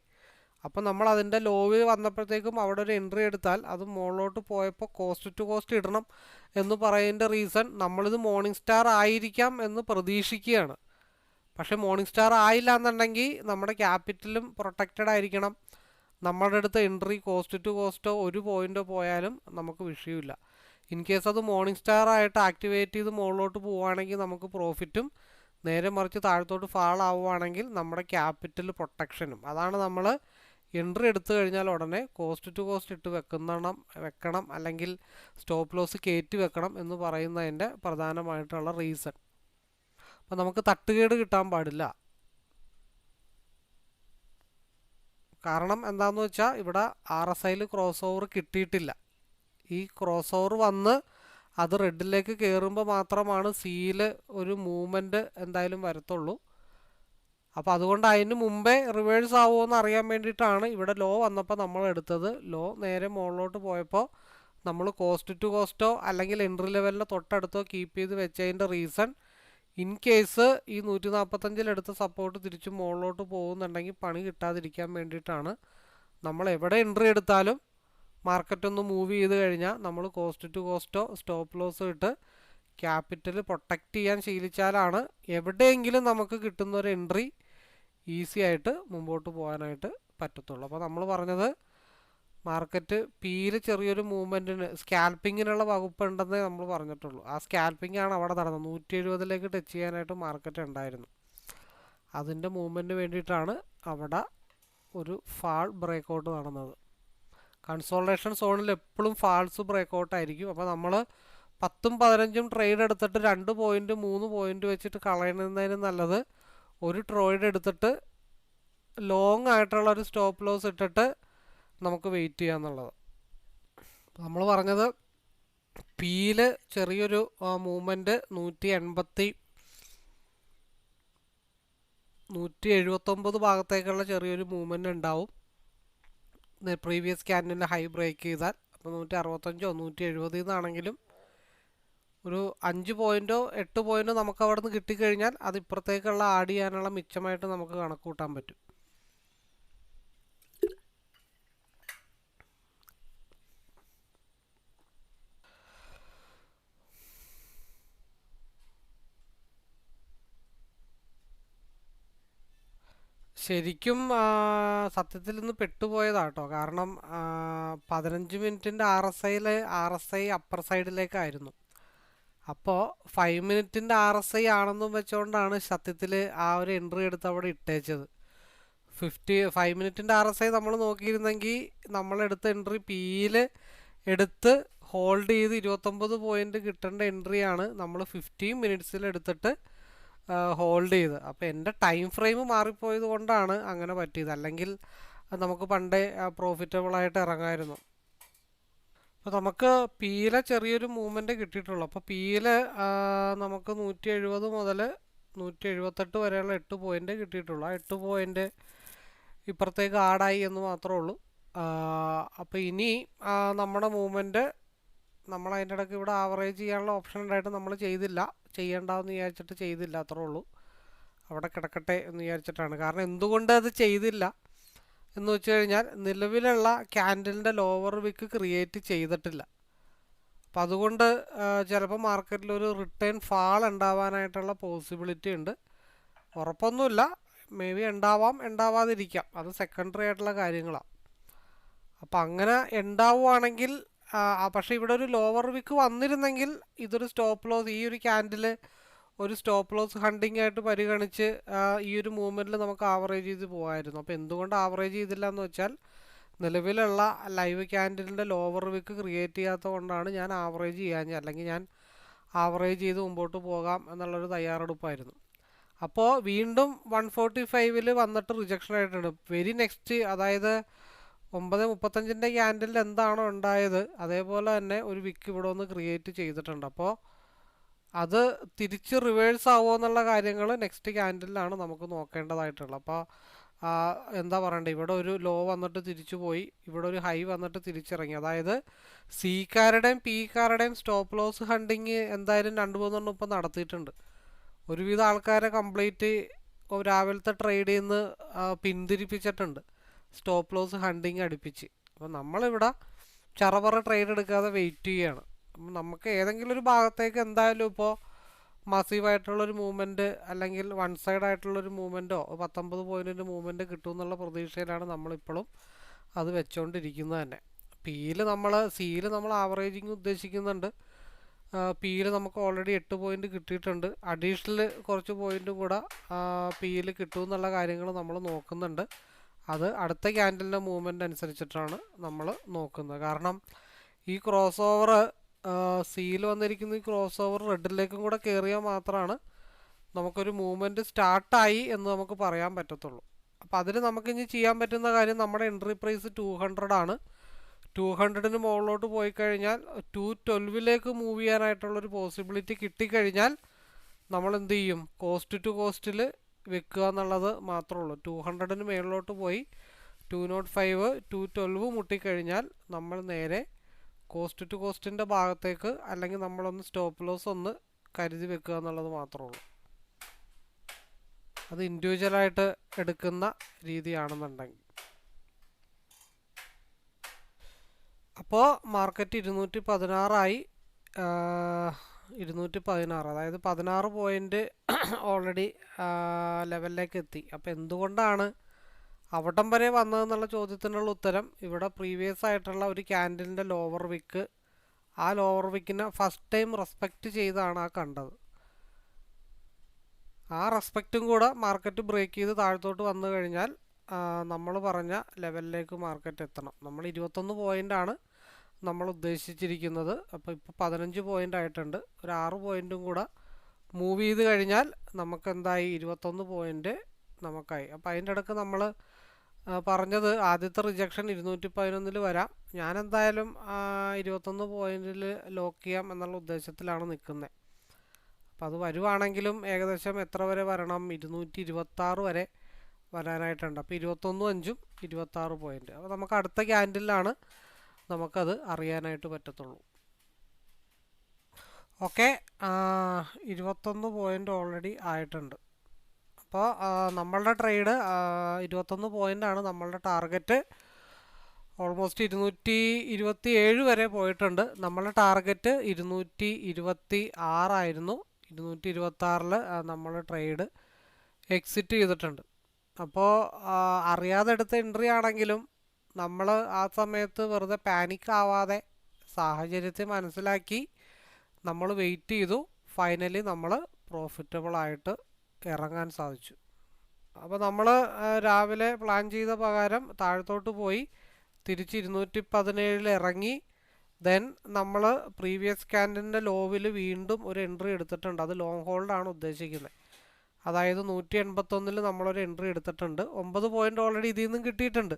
Speaker 1: അപ്പോൾ നമ്മൾ അതിൻ്റെ ലോവിൽ വന്നപ്പോഴത്തേക്കും അവിടെ ഒരു എൻട്രി എടുത്താൽ അത് മുകളിലോട്ട് പോയപ്പോൾ കോസ്റ്റ് ടു കോസ്റ്റ് ഇടണം എന്ന് പറയുന്നതിൻ്റെ റീസൺ നമ്മളിത് മോർണിംഗ് സ്റ്റാർ ആയിരിക്കാം എന്ന് പ്രതീക്ഷിക്കുകയാണ്. പക്ഷേ മോർണിംഗ് സ്റ്റാർ ആയില്ല എന്നുണ്ടെങ്കിൽ നമ്മുടെ ക്യാപിറ്റലും പ്രൊട്ടക്റ്റഡ് ആയിരിക്കണം. നമ്മുടെ അടുത്ത് എൻട്രി കോസ്റ്റ് ടു കോസ്റ്റോ ഒരു പോയിൻ്റോ പോയാലും നമുക്ക് വിഷയമില്ല. ഇൻ കേസ് അത് മോർണിംഗ് സ്റ്റാർ ആയിട്ട് ആക്ടിവേറ്റ് ചെയ്ത് മുകളിലോട്ട് പോവുകയാണെങ്കിൽ നമുക്ക് പ്രോഫിറ്റും, നേരെ മറിച്ച് താഴത്തോട്ട് ഫാൾ ആവുകയാണെങ്കിൽ നമ്മുടെ ക്യാപിറ്റൽ പ്രൊട്ടക്ഷനും. അതാണ് നമ്മൾ എൻട്രി എടുത്തു കഴിഞ്ഞാൽ ഉടനെ കോസ്റ്റ് ടു കോസ്റ്റ് ഇട്ട് വെക്കണം അല്ലെങ്കിൽ സ്റ്റോപ്പ് ലോസ് കയറ്റി വെക്കണം എന്ന് പറയുന്നതിൻ്റെ പ്രധാനമായിട്ടുള്ള റീസൺ. അപ്പോൾ നമുക്ക് തട്ടുകേട് കിട്ടാൻ പാടില്ല. കാരണം എന്താണെന്ന് വെച്ചാൽ ഇവിടെ RSIയിൽ ക്രോസ് ഓവർ കിട്ടിയിട്ടില്ല. ഈ ക്രോസ് ഓവർ വന്ന് അത് റെഡിലേക്ക് കയറുമ്പോൾ മാത്രമാണ് സിയിൽ ഒരു മൂവ്മെൻറ്റ് എന്തായാലും വരത്തുള്ളൂ. അപ്പോൾ അതുകൊണ്ട് അതിന് മുമ്പേ റിവേഴ്സ് ആവുമോ എന്ന് അറിയാൻ വേണ്ടിയിട്ടാണ് ഇവിടെ ലോ വന്നപ്പോൾ നമ്മൾ എടുത്തത്. ലോ നേരെ മുകളിലോട്ട് പോയപ്പോൾ നമ്മൾ കോസ്റ്റ് ടു കോസ്റ്റോ അല്ലെങ്കിൽ എൻട്രി ലെവലിൻ്റെ തൊട്ടടുത്തോ കീപ്പ് ചെയ്ത് വെച്ചതിൻ്റെ റീസൺ, ഇൻ കേസ് ഈ 145 എടുത്ത സപ്പോർട്ട് തിരിച്ച് മുകളിലോട്ട് പോകുന്നുണ്ടെങ്കിൽ പണി കിട്ടാതിരിക്കാൻ വേണ്ടിയിട്ടാണ്. നമ്മൾ എവിടെ എൻട്രി എടുത്താലും മാർക്കറ്റ് ഒന്ന് മൂവ് ചെയ്ത് കഴിഞ്ഞാൽ നമ്മൾ കോസ്റ്റ് ടു കോസ്റ്റോ സ്റ്റോപ്പ് ലോസോ ഇട്ട് ക്യാപിറ്റൽ പ്രൊട്ടക്റ്റ് ചെയ്യാൻ ശീലിച്ചാലാണ് എവിടെയെങ്കിലും നമുക്ക് കിട്ടുന്ന ഒരു എൻട്രി ഈസി ആയിട്ട് മുമ്പോട്ട് പോകാനായിട്ട് പറ്റത്തുള്ളൂ. അപ്പോൾ നമ്മൾ പറഞ്ഞത് മാർക്കറ്റ് പിയിൽ ചെറിയൊരു മൂവ്മെൻറ്റിന് സ്കാൽപ്പിങ്ങിനുള്ള വകുപ്പുണ്ടെന്നേ നമ്മൾ പറഞ്ഞിട്ടുള്ളൂ. ആ സ്കാൽപ്പിംഗ് ആണ് അവിടെ നടന്നത്. 170 ടച്ച് ചെയ്യാനായിട്ട് മാർക്കറ്റ് ഉണ്ടായിരുന്നു. അതിൻ്റെ മൂവ്മെൻറ്റിന് വേണ്ടിയിട്ടാണ് അവിടെ ഒരു ഫാൾ ബ്രേക്കൗട്ട് നടന്നത്. കൺസോൾട്ടേഷൻ സോണിൽ എപ്പോഴും ഫാൾസ് ബ്രേക്കൗട്ട് ആയിരിക്കും. അപ്പോൾ നമ്മൾ 10ഉം 15ഉം ട്രേഡ് എടുത്തിട്ട് 2 പോയിൻറ്റ് 3 പോയിൻറ്റ് വെച്ചിട്ട് കളയുന്നതിന് നല്ലത് ഒരു ട്രേഡ് എടുത്തിട്ട് ലോങ് ആയിട്ടുള്ള ഒരു സ്റ്റോപ്പ് ലോസ് ഇട്ടിട്ട് നമുക്ക് വെയിറ്റ് ചെയ്യാന്നുള്ളത്. നമ്മൾ പറഞ്ഞത് പിയിൽ ചെറിയൊരു മൂവ്മെൻറ്റ് 179 ഭാഗത്തേക്കുള്ള ചെറിയൊരു മൂവ്മെൻറ്റ് ഉണ്ടാവും പ്രീവിയസ് ക്യാൻഡിലിൻ്റെ ഹൈ ബ്രേക്ക് ചെയ്താൽ. അപ്പോൾ 165 170 എന്നാണെങ്കിലും ഒരു 5 പോയിൻറ്റോ 8 പോയിൻറ്റോ നമുക്ക് അവിടെ നിന്ന് കിട്ടിക്കഴിഞ്ഞാൽ അത് ഇപ്പുറത്തേക്കുള്ള ആഡ് ചെയ്യാനുള്ള മിച്ചമായിട്ട് നമുക്ക് കണക്ക് കൂട്ടാൻ പറ്റും. ശരിക്കും സത്യത്തിൽ ഇന്ന് പെട്ടുപോയതാട്ടോ. കാരണം 15 മിനിറ്റിൻ്റെ RSI അപ്പർ സൈഡിലേക്കായിരുന്നു. അപ്പോൾ 5 മിനിറ്റിൻ്റെ RSI ആണെന്നും വെച്ചുകൊണ്ടാണ് സത്യത്തിൽ ആ ഒരു എൻട്രി എടുത്ത് അവിടെ ഇട്ടേച്ചത്. 5 മിനിറ്റിൻ്റെ RSI നമ്മൾ നോക്കിയിരുന്നെങ്കിൽ നമ്മളെടുത്ത എൻട്രി പിയിൽ എടുത്ത് ഹോൾഡ് ചെയ്ത് 29 പോയിൻ്റ് കിട്ടേണ്ട എൻട്രിയാണ് നമ്മൾ 15 മിനിറ്റ്സിൽ എടുത്തിട്ട് ഹോൾഡ് ചെയ്ത്. അപ്പോൾ എൻ്റെ ടൈം ഫ്രെയിം മാറിപ്പോയത് കൊണ്ടാണ് അങ്ങനെ പറ്റിയത്. അല്ലെങ്കിൽ നമുക്ക് പണ്ടേ പ്രോഫിറ്റബിളായിട്ട് ഇറങ്ങാമായിരുന്നു. അപ്പോൾ നമുക്ക് പിയിലെ ചെറിയൊരു മൂവ്മെൻറ്റ് കിട്ടിയിട്ടുള്ളൂ. അപ്പോൾ പിയിൽ നമുക്ക് 170 മുതൽ 178 വരെയുള്ള 8 പോയിൻ്റ് കിട്ടിയിട്ടുള്ളൂ. ആ 8 പോയിൻ്റ് ഇപ്പുറത്തേക്ക് ആഡായി എന്ന് മാത്രമേ ഉള്ളൂ. അപ്പോൾ ഇനി നമ്മുടെ മൂവ്മെൻറ്റ് നമ്മൾ അതിൻ്റെ ഇടയ്ക്ക് ഇവിടെ ആവറേജ് ചെയ്യാനുള്ള ഓപ്ഷൻ ഉണ്ടായിട്ട് നമ്മൾ ചെയ്യണ്ടെന്ന് വിചാരിച്ചിട്ട് ചെയ്തില്ല, അത്രേ ഉള്ളൂ. അവിടെ കിടക്കട്ടെ എന്ന് വിചാരിച്ചിട്ടാണ്. കാരണം എന്തുകൊണ്ട് അത് ചെയ്തില്ല എന്ന് വെച്ച് കഴിഞ്ഞാൽ നിലവിലുള്ള ക്യാൻഡലിൻ്റെ ലോവർ വിക്ക് ക്രിയേറ്റ് ചെയ്തിട്ടില്ല. അപ്പം അതുകൊണ്ട് ചിലപ്പോൾ മാർക്കറ്റിലൊരു റിട്ടേൺ ഫാൾ ഉണ്ടാവാനായിട്ടുള്ള പോസിബിലിറ്റി ഉണ്ട്. ഉറപ്പൊന്നുമില്ല, മേ ബി ഉണ്ടാവാതിരിക്കാം. അത് സെക്കൻഡറി ആയിട്ടുള്ള കാര്യങ്ങളാണ്. അപ്പം അങ്ങനെ ഉണ്ടാവുകയാണെങ്കിൽ പക്ഷേ ഇവിടെ ഒരു ലോവർ വിക്ക് വന്നിരുന്നെങ്കിൽ ഇതൊരു സ്റ്റോപ്പ് ലോസ്, ഈ ഒരു ക്യാൻഡിൽ ഒരു സ്റ്റോപ്പ് ലോസ് ഹണ്ടിങ് ആയിട്ട് പരിഗണിച്ച് ഈ ഒരു മൂവ്മെൻറ്റിൽ നമുക്ക് ആവറേജ് ചെയ്ത് പോകാമായിരുന്നു. അപ്പോൾ എന്തുകൊണ്ട് ആവറേജ് ചെയ്തില്ല എന്ന് വെച്ചാൽ നിലവിലുള്ള ലൈവ് ക്യാൻഡിലിൻ്റെ ലോവർ വിക്ക് ക്രിയേറ്റ് ചെയ്യാത്തത് കൊണ്ടാണ് ഞാൻ ആവറേജ് ചെയ്യാഞ്ഞത്. അല്ലെങ്കിൽ ഞാൻ ആവറേജ് ചെയ്ത് മുമ്പോട്ട് പോകാം എന്നുള്ളൊരു തയ്യാറെടുപ്പായിരുന്നു. അപ്പോൾ വീണ്ടും 145 വന്നിട്ട് റിജക്ഷൻ ആയിട്ടുണ്ട്. വെരി നെക്സ്റ്റ്, അതായത് 9:35 ക്യാൻഡിലിൽ എന്താണോ ഉണ്ടായത് അതേപോലെ തന്നെ ഒരു വിക്ക് ഇവിടെ ഒന്ന് ക്രിയേറ്റ് ചെയ്തിട്ടുണ്ട്. അപ്പോൾ അത് തിരിച്ച് റിവേഴ്സ് ആവുമോ എന്നുള്ള കാര്യങ്ങൾ നെക്സ്റ്റ് ക്യാൻഡിലാണ് നമുക്ക് നോക്കേണ്ടതായിട്ടുള്ളത്. അപ്പോൾ എന്താ പറയണ്ടേ, ഇവിടെ ഒരു ലോ വന്നിട്ട് തിരിച്ചു പോയി, ഇവിടെ ഒരു ഹൈ വന്നിട്ട് തിരിച്ചിറങ്ങി. അതായത് സിക്കാരുടെയും പിക്കാരുടെയും സ്റ്റോപ്പ് ലോസ് ഹണ്ടിങ് എന്തായാലും 2-3 ഇപ്പം നടത്തിയിട്ടുണ്ട്. ഒരുവിധം ആൾക്കാരെ കംപ്ലീറ്റ് രാവിലത്തെ ട്രേഡിൽ നിന്ന് പിന്തിരിപ്പിച്ചിട്ടുണ്ട്, സ്റ്റോപ്പ് ലോസ് ഹണ്ടിങ് അടുപ്പിച്ച്. അപ്പോൾ നമ്മളിവിടെ ചറപറ ട്രേഡ് എടുക്കാതെ വെയിറ്റ് ചെയ്യുകയാണ്. അപ്പം നമുക്ക് ഏതെങ്കിലും ഒരു ഭാഗത്തേക്ക് എന്തായാലും ഇപ്പോൾ മസീവായിട്ടുള്ളൊരു മൂവ്മെൻറ്റ് അല്ലെങ്കിൽ വൺ സൈഡ് ആയിട്ടുള്ളൊരു മൂവ്മെൻറ്റോ 19 പോയിൻറ്റിൻ്റെ മൂവ്മെൻറ്റ് കിട്ടുമെന്നുള്ള പ്രതീക്ഷയിലാണ് നമ്മളിപ്പോഴും അത് വെച്ചുകൊണ്ടിരിക്കുന്നത് തന്നെ. സിയിൽ നമ്മൾ ആവറേജിങ് ഉദ്ദേശിക്കുന്നുണ്ട്. പിയിൽ നമുക്ക് ഓൾറെഡി 8 പോയിൻറ്റ് കിട്ടിയിട്ടുണ്ട്. അഡീഷണൽ കുറച്ച് പോയിൻറ്റും കൂടെ പിയിൽ കിട്ടുമെന്നുള്ള കാര്യങ്ങൾ നമ്മൾ നോക്കുന്നുണ്ട്. അത് അടുത്ത ക്യാൻഡലിൻ്റെ മൂവ്മെൻറ്റ് അനുസരിച്ചിട്ടാണ് നമ്മൾ നോക്കുന്നത്. കാരണം ഈ ക്രോസ് ഓവർ സിയിൽ വന്നിരിക്കുന്ന ഈ ക്രോസ് ഓവർ റെഡിലേക്കും കൂടെ കയറിയാൽ മാത്രമാണ് നമുക്കൊരു മൂവ്മെൻറ്റ് സ്റ്റാർട്ടായി എന്ന് നമുക്ക് പറയാൻ പറ്റത്തുള്ളൂ. അപ്പോൾ അതിന് നമുക്കിനി ചെയ്യാൻ പറ്റുന്ന കാര്യം, നമ്മുടെ എൻട്രി പ്രൈസ് 200 ആണ്. 200-ന് മുകളിലോട്ട് പോയി കഴിഞ്ഞാൽ 212-ലേക്ക് മൂവ് ചെയ്യാനായിട്ടുള്ളൊരു പോസിബിലിറ്റി കിട്ടിക്കഴിഞ്ഞാൽ നമ്മൾ എന്ത് ചെയ്യും, കോസ്റ്റ് ടു കോസ്റ്റിൽ വെക്കുക എന്നുള്ളത് മാത്രമേ ഉള്ളൂ. 200-ന് മുകളിലോട്ട് പോയി 205, 212 മുട്ടിക്കഴിഞ്ഞാൽ നമ്മൾ നേരെ കോസ്റ്റ് ടു കോസ്റ്റിൻ്റെ ഭാഗത്തേക്ക്, അല്ലെങ്കിൽ നമ്മളൊന്ന് സ്റ്റോപ്പ് ലോസ് ഒന്ന് കരുതി വെക്കുക എന്നുള്ളത് മാത്രമേ ഉള്ളൂ. അത് ഇൻഡിവിജ്വലായിട്ട് എടുക്കുന്ന രീതിയാണെന്നുണ്ടെങ്കിൽ. അപ്പോൾ മാർക്കറ്റ് 216 216, അതായത് 16 പോയിൻ്റ് ഓൾറെഡി ലെവലിലേക്ക് എത്തി. അപ്പോൾ എന്തുകൊണ്ടാണ് അവിടം വരെ വന്നതെന്നുള്ള ചോദ്യത്തിനുള്ള ഉത്തരം, ഇവിടെ പ്രീവിയസ് ആയിട്ടുള്ള ഒരു ക്യാൻഡലിൻ്റെ ലോവർ വിക്ക്, ആ ലോവർ വിക്കിനെ ഫസ്റ്റ് ടൈം റെസ്പെക്റ്റ് ചെയ്താണ് ആ കണ്ടത്. ആ റെസ്പെക്റ്റും കൂടെ മാർക്കറ്റ് ബ്രേക്ക് ചെയ്ത് താഴത്തോട്ട് വന്നു കഴിഞ്ഞാൽ നമ്മൾ പറഞ്ഞ ലെവലിലേക്ക് മാർക്കറ്റ് എത്തണം. നമ്മൾ 21 പോയിൻ്റാണ് നമ്മൾ ഉദ്ദേശിച്ചിരിക്കുന്നത്. അപ്പോൾ ഇപ്പോൾ 15 പോയിൻ്റ് ആയിട്ടുണ്ട്. ഒരു 6 പോയിൻറ്റും കൂടെ മൂവ് ചെയ്ത് കഴിഞ്ഞാൽ നമുക്ക് എന്തായി, 21 പോയിൻ്റ് നമുക്കായി. അപ്പോൾ അതിൻ്റെ ഇടയ്ക്ക് നമ്മൾ പറഞ്ഞത് ആദ്യത്തെ റിജക്ഷൻ 211-ൽ വരാം. ഞാൻ എന്തായാലും 21 പോയിൻറ്റിൽ ലോക്ക് ചെയ്യാം എന്നുള്ള ഉദ്ദേശത്തിലാണ് നിൽക്കുന്നത്. അപ്പോൾ അത് വരുവാണെങ്കിലും ഏകദേശം എത്ര വരെ വരണം, 226 വരെ വരാനായിട്ടുണ്ട്. അപ്പോൾ 21.5 26 പോയിൻറ്റ്. അപ്പോൾ നമുക്ക് അടുത്ത ക്യാൻഡിലാണ് നമുക്കത് അറിയാനായിട്ട് പറ്റത്തുള്ളൂ. ഓക്കെ, 21 പോയിൻ്റ് ഓൾറെഡി ആയിട്ടുണ്ട്. അപ്പോൾ നമ്മളുടെ ട്രേഡ് 21 പോയിൻ്റാണ് നമ്മളുടെ ടാർഗറ്റ്. ഓൾമോസ്റ്റ് 227 വരെ പോയിട്ടുണ്ട്. നമ്മളുടെ ടാർഗറ്റ് 226 ആയിരുന്നു. 226-ൽ നമ്മൾ ട്രേഡ് എക്സിറ്റ് ചെയ്തിട്ടുണ്ട്. അപ്പോൾ അറിയാതെ എടുത്ത എൻട്രി ആണെങ്കിലും നമ്മൾ ആ സമയത്ത് വെറുതെ പാനിക് ആവാതെ സാഹചര്യത്തെ മനസ്സിലാക്കി നമ്മൾ വെയിറ്റ് ചെയ്തു. ഫൈനലി നമ്മൾ പ്രോഫിറ്റബിളായിട്ട് ഇറങ്ങാൻ സാധിച്ചു. അപ്പോൾ നമ്മൾ രാവിലെ പ്ലാൻ ചെയ്ത പ്രകാരം താഴത്തോട്ട് പോയി തിരിച്ച് 217-ൽ ഇറങ്ങി. ദെൻ നമ്മൾ പ്രീവിയസ് ക്യാൻഡിലിൻ്റെ ലോവിൽ വീണ്ടും ഒരു എൻട്രി എടുത്തിട്ടുണ്ട്. അത് ലോങ് ഹോൾഡാണ് ഉദ്ദേശിക്കുന്നത്. അതായത് 181-ൽ നമ്മളൊരു എൻട്രി എടുത്തിട്ടുണ്ട്. 9 പോയിൻ്റ് ഓൾറെഡി ഇതിൽ നിന്നും കിട്ടിയിട്ടുണ്ട്.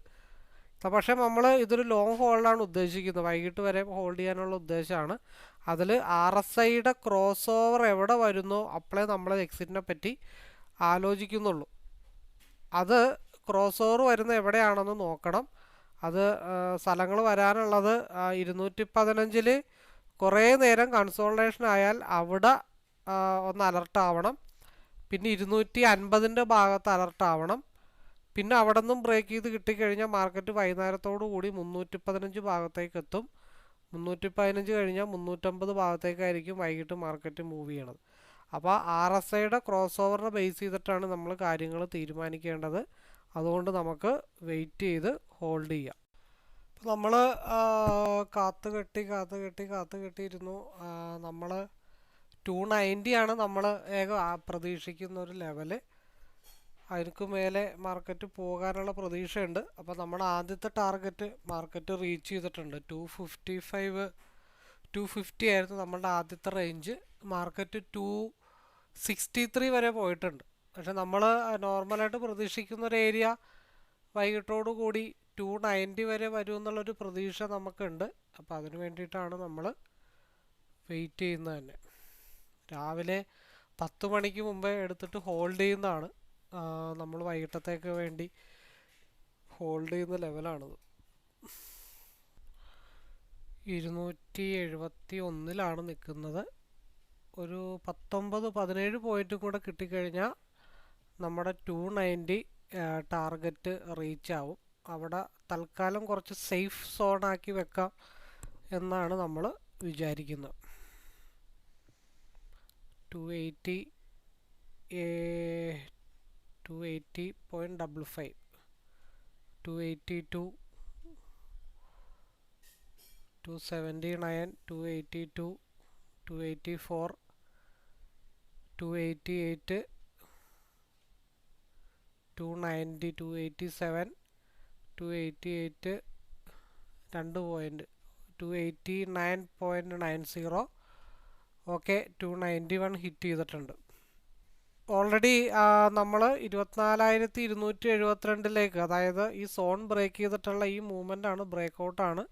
Speaker 1: പക്ഷേ നമ്മൾ ഇതൊരു ലോങ് ഹോൾഡാണ് ഉദ്ദേശിക്കുന്നത്. വൈകിട്ട് വരെ ഹോൾഡ് ചെയ്യാനുള്ള ഉദ്ദേശമാണ്. അതിൽ RSIയുടെ ക്രോസ് ഓവർ എവിടെ വരുന്നോ അപ്പോഴേ നമ്മൾ എക്സിറ്റിനെ പറ്റി ആലോചിക്കുന്നുള്ളൂ. അത് ക്രോസ് ഓവർ വരുന്ന എവിടെയാണെന്ന് നോക്കണം. അത് സ്ഥലങ്ങൾ വരാനുള്ളത് 215-ൽ കുറേ നേരം കൺസോൾട്ടേഷൻ ആയാൽ അവിടെ ഒന്ന് അലർട്ട് ആവണം. പിന്നെ 250-ൻ്റെ ഭാഗത്ത് അലർട്ട് ആവണം. പിന്നെ അവിടെ നിന്നും ബ്രേക്ക് ചെയ്ത് കിട്ടിക്കഴിഞ്ഞാൽ മാർക്കറ്റ് വൈകുന്നേരത്തോടു കൂടി 315 ഭാഗത്തേക്ക് എത്തും. 315 കഴിഞ്ഞാൽ 350 ഭാഗത്തേക്കായിരിക്കും വൈകിട്ട് മാർക്കറ്റ് മൂവ് ചെയ്യണത്. അപ്പോൾ RSIയുടെ ക്രോസ് ഓവറിനെ ബേസ് ചെയ്തിട്ടാണ് നമ്മൾ കാര്യങ്ങൾ തീരുമാനിക്കേണ്ടത്. അതുകൊണ്ട് നമുക്ക് വെയിറ്റ് ചെയ്ത് ഹോൾഡ് ചെയ്യാം. അപ്പോൾ നമ്മൾ കാത്തു കെട്ടിയിരുന്നു. നമ്മൾ 290 നമ്മൾ പ്രതീക്ഷിക്കുന്ന ഒരു ലെവല്. അതിന് മേലെ മാർക്കറ്റ് പോകാനുള്ള പ്രതീക്ഷയുണ്ട്. അപ്പോൾ നമ്മുടെ ആദ്യത്തെ ടാർഗറ്റ് മാർക്കറ്റ് റീച്ച് ചെയ്തിട്ടുണ്ട്. 250 ആയിരുന്നു നമ്മളുടെ ആദ്യത്തെ റേഞ്ച്. മാർക്കറ്റ് 263 വരെ പോയിട്ടുണ്ട്. പക്ഷെ നമ്മൾ നോർമലായിട്ട് പ്രതീക്ഷിക്കുന്ന ഒരു ഏരിയ വൈകിട്ടോടു കൂടി 290 വരെ വരും എന്നുള്ളൊരു പ്രതീക്ഷ നമുക്കുണ്ട്. അപ്പോൾ അതിന് വേണ്ടിയിട്ടാണ് നമ്മൾ വെയിറ്റ് ചെയ്യുന്നത് തന്നെ. രാവിലെ 10 മണിക്ക് മുമ്പേ എടുത്തിട്ട് ഹോൾഡ് ചെയ്യുന്നതാണ് നമ്മൾ വൈകിട്ടത്തേക്ക് വേണ്ടി ഹോൾഡ് ചെയ്യുന്ന ലെവലാണിത്. 271 നിൽക്കുന്നത്. ഒരു 19-17 പോയിന്റ് കൂടെ കിട്ടിക്കഴിഞ്ഞാൽ നമ്മുടെ 290 ടാർഗറ്റ് റീച്ച് ആവും. അവിടെ തൽക്കാലം കുറച്ച് സേഫ് സോണാക്കി വെക്കാം എന്നാണ് നമ്മൾ വിചാരിക്കുന്നത്. 280.55, 282, 279, 282, 284, 288, 290, 287, 288, 2 പോയിന്റ് 289.90. ഓക്കെ, 291 ഹിറ്റ് ചെയ്തിട്ടുണ്ട്. ഓൾറെഡി നമ്മൾ 24,272 അതായത് ഈ സോൺ ബ്രേക്ക് ചെയ്തിട്ടുള്ള ഈ മൂവ്മെൻ്റ് ആണ്, ബ്രേക്ക് ഔട്ടാണ്.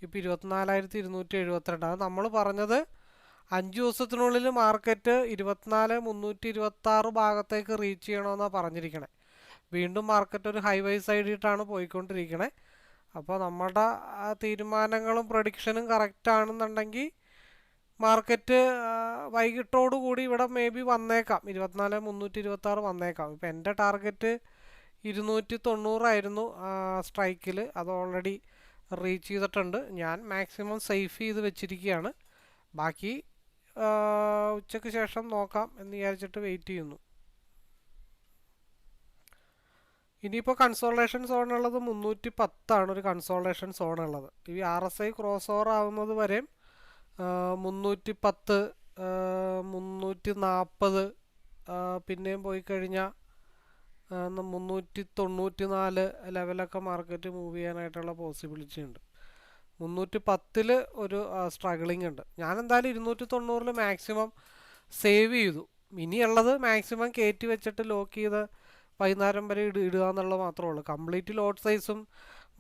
Speaker 1: ഇപ്പോൾ 24,272. അത് നമ്മൾ പറഞ്ഞത് 5 ദിവസത്തിനുള്ളിൽ മാർക്കറ്റ് 24,326 ഭാഗത്തേക്ക് റീച്ച് ചെയ്യണമെന്നാണ് പറഞ്ഞിരിക്കണേ. വീണ്ടും മാർക്കറ്റ് ഒരു ഹൈവേ സൈഡിട്ടാണ് പോയിക്കൊണ്ടിരിക്കണേ. അപ്പോൾ നമ്മുടെ തീരുമാനങ്ങളും പ്രഡിക്ഷനും കറക്റ്റ് ആണെന്നുണ്ടെങ്കിൽ മാർക്കറ്റ് വൈകിട്ടോടുകൂടി ഇവിടെ മേ ബി വന്നേക്കാം, 24,326 വന്നേക്കാം. ഇപ്പം എൻ്റെ ടാർഗറ്റ് 290 ആയിരുന്നു സ്ട്രൈക്കിൽ. അത് ഓൾറെഡി റീച്ച് ചെയ്തിട്ടുണ്ട്. ഞാൻ മാക്സിമം സേഫ് ചെയ്ത് വെച്ചിരിക്കുകയാണ്. ബാക്കി ഉച്ചയ്ക്ക് ശേഷം നോക്കാം എന്ന് വിചാരിച്ചിട്ട് വെയിറ്റ് ചെയ്യുന്നു. ഇനിയിപ്പോൾ കൺസോൾട്ടേഷൻ സോൺ ഉള്ളത് 310 ഒരു കൺസോൾട്ടേഷൻ സോൺ ഉള്ളത്. ഈ RSI ക്രോസ് ഓവർ ആവുന്നത് വരെയും 310, 340, പിന്നെയും പോയി കഴിഞ്ഞാൽ 394 ലെവലൊക്കെ മാർക്കറ്റ് മൂവ് ചെയ്യാനായിട്ടുള്ള പോസിബിലിറ്റി ഉണ്ട്. 310 ഒരു സ്ട്രഗിളിംഗ് ഉണ്ട്. ഞാൻ എന്തായാലും 290 മാക്സിമം സേവ് ചെയ്തു. ഇനിയുള്ളത് മാക്സിമം കയറ്റി വെച്ചിട്ട് ലോക്ക് ചെയ്ത് വൈകുന്നേരം വരെ ഇടുക എന്നുള്ളത് മാത്രമേ ഉള്ളൂ. കംപ്ലീറ്റ് ലോട്ട് സൈസും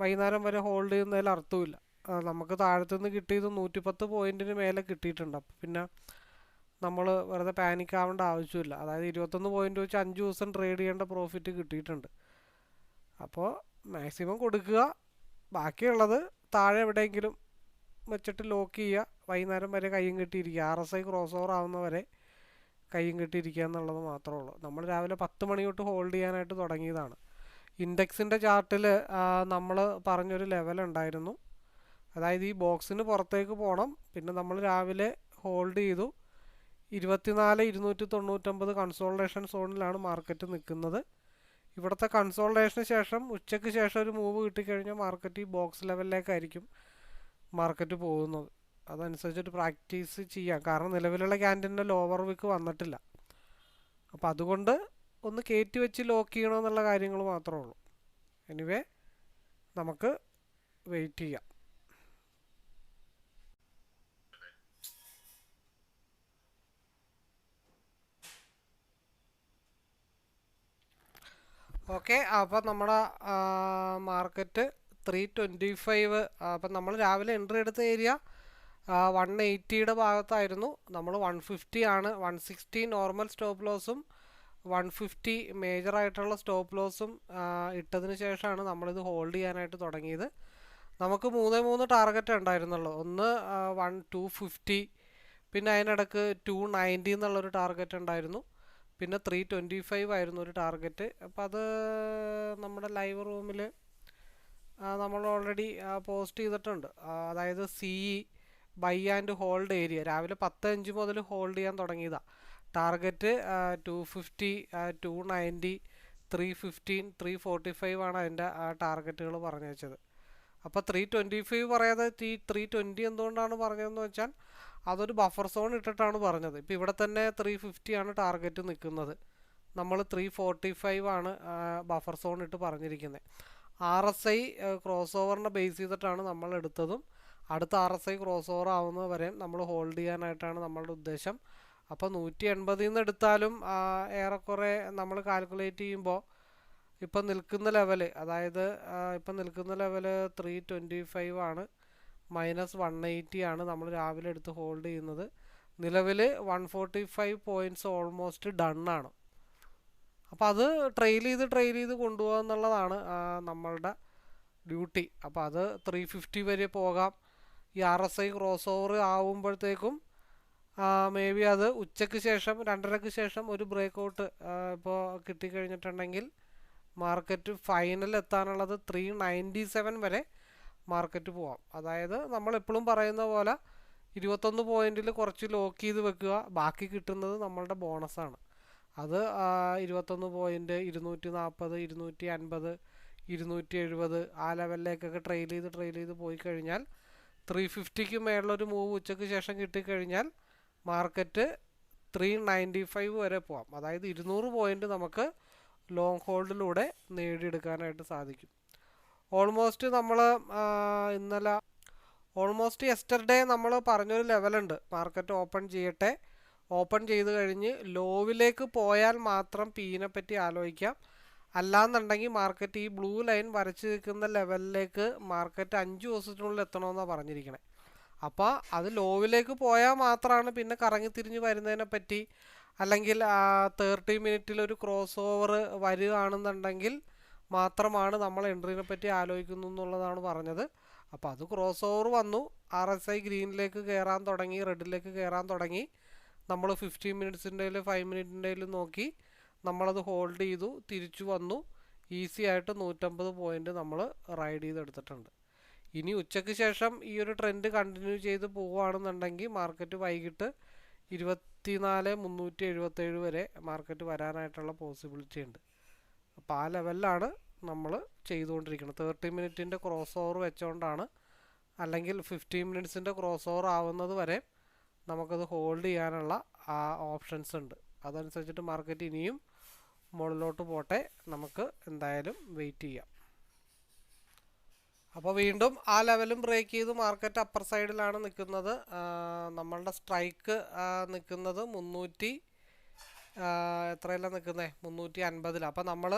Speaker 1: വൈകുന്നേരം വരെ ഹോൾഡ് ചെയ്യുന്നതിൽ അർത്ഥമില്ല. നമുക്ക് താഴത്തുനിന്ന് കിട്ടിയത് 110 പോയിന്റിന് മേലെ കിട്ടിയിട്ടുണ്ട്. അപ്പം പിന്നെ നമ്മൾ വെറുതെ പാനിക് ആവേണ്ട ആവശ്യമില്ല. അതായത് 21 പോയിന്റ് വെച്ച് 5 ദിവസം ട്രേഡ് ചെയ്യേണ്ട പ്രോഫിറ്റ് കിട്ടിയിട്ടുണ്ട്. അപ്പോൾ മാക്സിമം കൊടുക്കുക. ബാക്കിയുള്ളത് താഴെ എവിടെയെങ്കിലും വെച്ചിട്ട് ലോക്ക് ചെയ്യുക. വൈകുന്നേരം വരെ കയ്യും കെട്ടിയിരിക്കുക. RSI ക്രോസ് ഓവർ ആവുന്നവരെ കയ്യും കെട്ടിയിരിക്കുക എന്നുള്ളത് മാത്രമേ ഉള്ളൂ. നമ്മൾ രാവിലെ 10 മണി തൊട്ട് ഹോൾഡ് ചെയ്യാനായിട്ട് തുടങ്ങിയതാണ്. ഇൻഡെക്സിൻ്റെ ചാർട്ടിൽ നമ്മൾ പറഞ്ഞൊരു ലെവൽ ഉണ്ടായിരുന്നു. അതായത് ഈ ബോക്സിന് പുറത്തേക്ക് പോകണം. പിന്നെ നമ്മൾ രാവിലെ ഹോൾഡ് ചെയ്തു. 24,299 കൺസോൾട്ടേഷൻ സോണിലാണ് മാർക്കറ്റ് നിൽക്കുന്നത്. ഇവിടുത്തെ കൺസോൾട്ടേഷന് ശേഷം ഉച്ചയ്ക്ക് ശേഷം ഒരു മൂവ് കിട്ടിക്കഴിഞ്ഞാൽ മാർക്കറ്റ് ഈ ബോക്സ് ലെവലിലേക്കായിരിക്കും മാർക്കറ്റ് പോകുന്നത്. അതനുസരിച്ചിട്ട് പ്രാക്ടീസ് ചെയ്യാം. കാരണം നിലവിലുള്ള ക്യാൻഡിലിൻ്റെ ലോവർ വിക്ക് വന്നിട്ടില്ല. അപ്പോൾ അതുകൊണ്ട് ഒന്ന് കയറ്റി വെച്ച് ലോക്ക് ചെയ്യണമെന്നുള്ള കാര്യങ്ങൾ മാത്രമേ ഉള്ളൂ. എനിവേ നമുക്ക് വെയിറ്റ് ചെയ്യാം. ഓക്കെ, അപ്പോൾ നമ്മുടെ മാർക്കറ്റ് 325. അപ്പം നമ്മൾ രാവിലെ എൻട്രി എടുത്ത ഏരിയ 180യുടെ ഭാഗത്തായിരുന്നു. നമ്മൾ 150 ആണ്. 160 നോർമൽ സ്റ്റോപ്പ് ലോസും 150 മേജറായിട്ടുള്ള സ്റ്റോപ്പ് ലോസും ഇട്ടതിന് ശേഷമാണ് നമ്മളിത് ഹോൾഡ് ചെയ്യാനായിട്ട് തുടങ്ങിയത്. നമുക്ക് 3 ടാർഗറ്റ് ഉണ്ടായിരുന്നുള്ളൂ. ഒന്ന് 250, പിന്നെ അതിനിടക്ക് 290 എന്നുള്ളൊരു ടാർഗറ്റ് ഉണ്ടായിരുന്നു. പിന്നെ 325 ആയിരുന്നു ഒരു ടാർഗറ്റ്. അപ്പോൾ അത് നമ്മുടെ ലൈവ് റൂമിൽ നമ്മൾ ഓൾറെഡി പോസ്റ്റ് ചെയ്തിട്ടുണ്ട്. അതായത് CE buy and hold area രാവിലെ 10:05 മുതൽ ഹോൾഡ് ചെയ്യാൻ തുടങ്ങിയതാണ്. ടാർഗറ്റ് 250, 290, 315, 345 ആണ് അതിൻ്റെ ടാർഗറ്റുകൾ പറഞ്ഞു വെച്ചത്. അപ്പോൾ 325 പറയാതെ 320 എന്തുകൊണ്ടാണ് പറഞ്ഞതെന്ന് വെച്ചാൽ അതൊരു ബഫർ സോൺ ഇട്ടിട്ടാണ് പറഞ്ഞത്. ഇപ്പോൾ ഇവിടെ തന്നെ 350 ആണ് ടാർഗറ്റ് നിൽക്കുന്നത്. നമ്മൾ 345 ആണ് ബഫർ സോൺ ഇട്ട് പറഞ്ഞിരിക്കുന്നത്. RSI ക്രോസ് ഓവറിനെ ബേസ് ചെയ്തിട്ടാണ് നമ്മൾ എടുത്തതും. അടുത്ത RSI ക്രോസ് ഓവർ ആവുന്നത് വരെ നമ്മൾ ഹോൾഡ് ചെയ്യാനായിട്ടാണ് നമ്മളുടെ ഉദ്ദേശം. അപ്പോൾ 180 നിന്ന് എടുത്താലും ഏറെക്കുറെ നമ്മൾ കാൽക്കുലേറ്റ് ചെയ്യുമ്പോൾ ഇപ്പം നിൽക്കുന്ന ലെവല്, അതായത് ഇപ്പം നിൽക്കുന്ന ലെവല് 325 ആണ്. -180 ആണ് നമ്മൾ രാവിലെ എടുത്ത് ഹോൾഡ് ചെയ്യുന്നത്. നിലവിൽ 145 പോയിൻറ്റ്സ് ഓൾമോസ്റ്റ് ഡൺ ആണ്. അപ്പോൾ അത് ട്രെയിൽ ചെയ്ത് കൊണ്ടുപോകുക എന്നുള്ളതാണ് നമ്മളുടെ ഡ്യൂട്ടി. അപ്പോൾ അത് 350 വരെ പോകാം. ഈ RSI ക്രോസ് ഓവർ ആവുമ്പോഴത്തേക്കും മേ ബി അത് ഉച്ചയ്ക്ക് ശേഷം 2:30ക്ക് ശേഷം ഒരു ബ്രേക്ക് ഔട്ട് ഇപ്പോൾ കിട്ടിക്കഴിഞ്ഞിട്ടുണ്ടെങ്കിൽ മാർക്കറ്റ് ഫൈനൽ എത്താനുള്ളത് 397 വരെ മാർക്കറ്റ് പോവാം. അതായത് നമ്മൾ എപ്പോഴും പറയുന്ന പോലെ 21 പോയിന്റിൽ കുറച്ച് ലോക്ക് ചെയ്ത് വെക്കുക, ബാക്കി കിട്ടുന്നത് നമ്മളുടെ ബോണസാണ്. അത് 21 പോയിന്റ്, 240, 250, 270 ആ ലെവലിലേക്കൊക്കെ ട്രെയിൽ ചെയ്ത് പോയി കഴിഞ്ഞാൽ 350ക്ക് മേളിലൊരു മൂവ് ഉച്ചയ്ക്ക് ശേഷം കിട്ടിക്കഴിഞ്ഞാൽ മാർക്കറ്റ് 395 വരെ പോവാം. അതായത് 200 പോയിന്റ് നമുക്ക് ലോങ് ഹോൾഡിലൂടെ നേടിയെടുക്കാനായിട്ട് സാധിക്കും. ഓൾമോസ്റ്റ് നമ്മൾ ഇന്നലെ യെസ്റ്റർഡേ നമ്മൾ പറഞ്ഞൊരു ലെവലുണ്ട്, മാർക്കറ്റ് ഓപ്പൺ ചെയ്യട്ടെ, ഓപ്പൺ ചെയ്ത് കഴിഞ്ഞ് ലോവിലേക്ക് പോയാൽ മാത്രം പീനെ പറ്റി ആലോചിക്കാം. അല്ലാന്നുണ്ടെങ്കിൽ മാർക്കറ്റ് ഈ ബ്ലൂ ലൈൻ വരച്ച് നിൽക്കുന്ന ലെവലിലേക്ക് മാർക്കറ്റ് 5 ദിവസത്തിനുള്ളിൽ എത്തണമെന്നാണ് പറഞ്ഞിരിക്കണേ. അപ്പോൾ അത് ലോവിലേക്ക് പോയാൽ മാത്രമാണ് പിന്നെ കറങ്ങി തിരിഞ്ഞ് വരുന്നതിനെ പറ്റി, അല്ലെങ്കിൽ 30 മിനിറ്റിൽ ഒരു ക്രോസ് ഓവർ വരികയാണെന്നുണ്ടെങ്കിൽ മാത്രമാണ് നമ്മൾ എൻട്രീനെ പറ്റി ആലോചിക്കുന്നു എന്നുള്ളതാണ് പറഞ്ഞത്. അപ്പോൾ അത് ക്രോസ് ഓവർ വന്നു, RSI ഗ്രീനിലേക്ക് കയറാൻ തുടങ്ങി, റെഡിലേക്ക് കയറാൻ തുടങ്ങി. നമ്മൾ 15 മിനിറ്റ്സിൻ്റെയിൽ 5 മിനിറ്റിൻ്റെയിൽ നോക്കി നമ്മളത് ഹോൾഡ് ചെയ്തു, തിരിച്ചു വന്നു, ഈസി ആയിട്ട് 150 പോയിന്റ് നമ്മൾ റൈഡ് ചെയ്തെടുത്തിട്ടുണ്ട്. ഇനി ഉച്ചയ്ക്ക് ശേഷം ഈ ഒരു ട്രെൻഡ് കണ്ടിന്യൂ ചെയ്ത് പോവുകയാണെന്നുണ്ടെങ്കിൽ മാർക്കറ്റ് വൈകിട്ട് 24,377 വരെ മാർക്കറ്റ് വരാനായിട്ടുള്ള പോസിബിലിറ്റി ഉണ്ട്. അപ്പോൾ ആ ലെവലിലാണ് നമ്മൾ ചെയ്തുകൊണ്ടിരിക്കുന്നത്. 30 മിനിറ്റിൻ്റെ ക്രോസ് ഓവർ വെച്ചുകൊണ്ടാണ്, അല്ലെങ്കിൽ 15 മിനിറ്റ്സിൻ്റെ ക്രോസ് ഓവർ ആവുന്നത് വരെ നമുക്കത് ഹോൾഡ് ചെയ്യാനുള്ള ഓപ്ഷൻസ് ഉണ്ട്. അതനുസരിച്ചിട്ട് മാർക്കറ്റ് ഇനിയും മുകളിലോട്ട് പോട്ടെ, നമുക്ക് എന്തായാലും വെയിറ്റ് ചെയ്യാം. അപ്പോൾ വീണ്ടും ആ ലെവലും ബ്രേക്ക് ചെയ്ത് മാർക്കറ്റ് അപ്പർ സൈഡിലാണ് നിൽക്കുന്നത്. നമ്മളുടെ സ്ട്രൈക്ക് നിൽക്കുന്നത് 300 എത്രയെല്ലാം നിൽക്കുന്നത് 350. അപ്പോൾ നമ്മൾ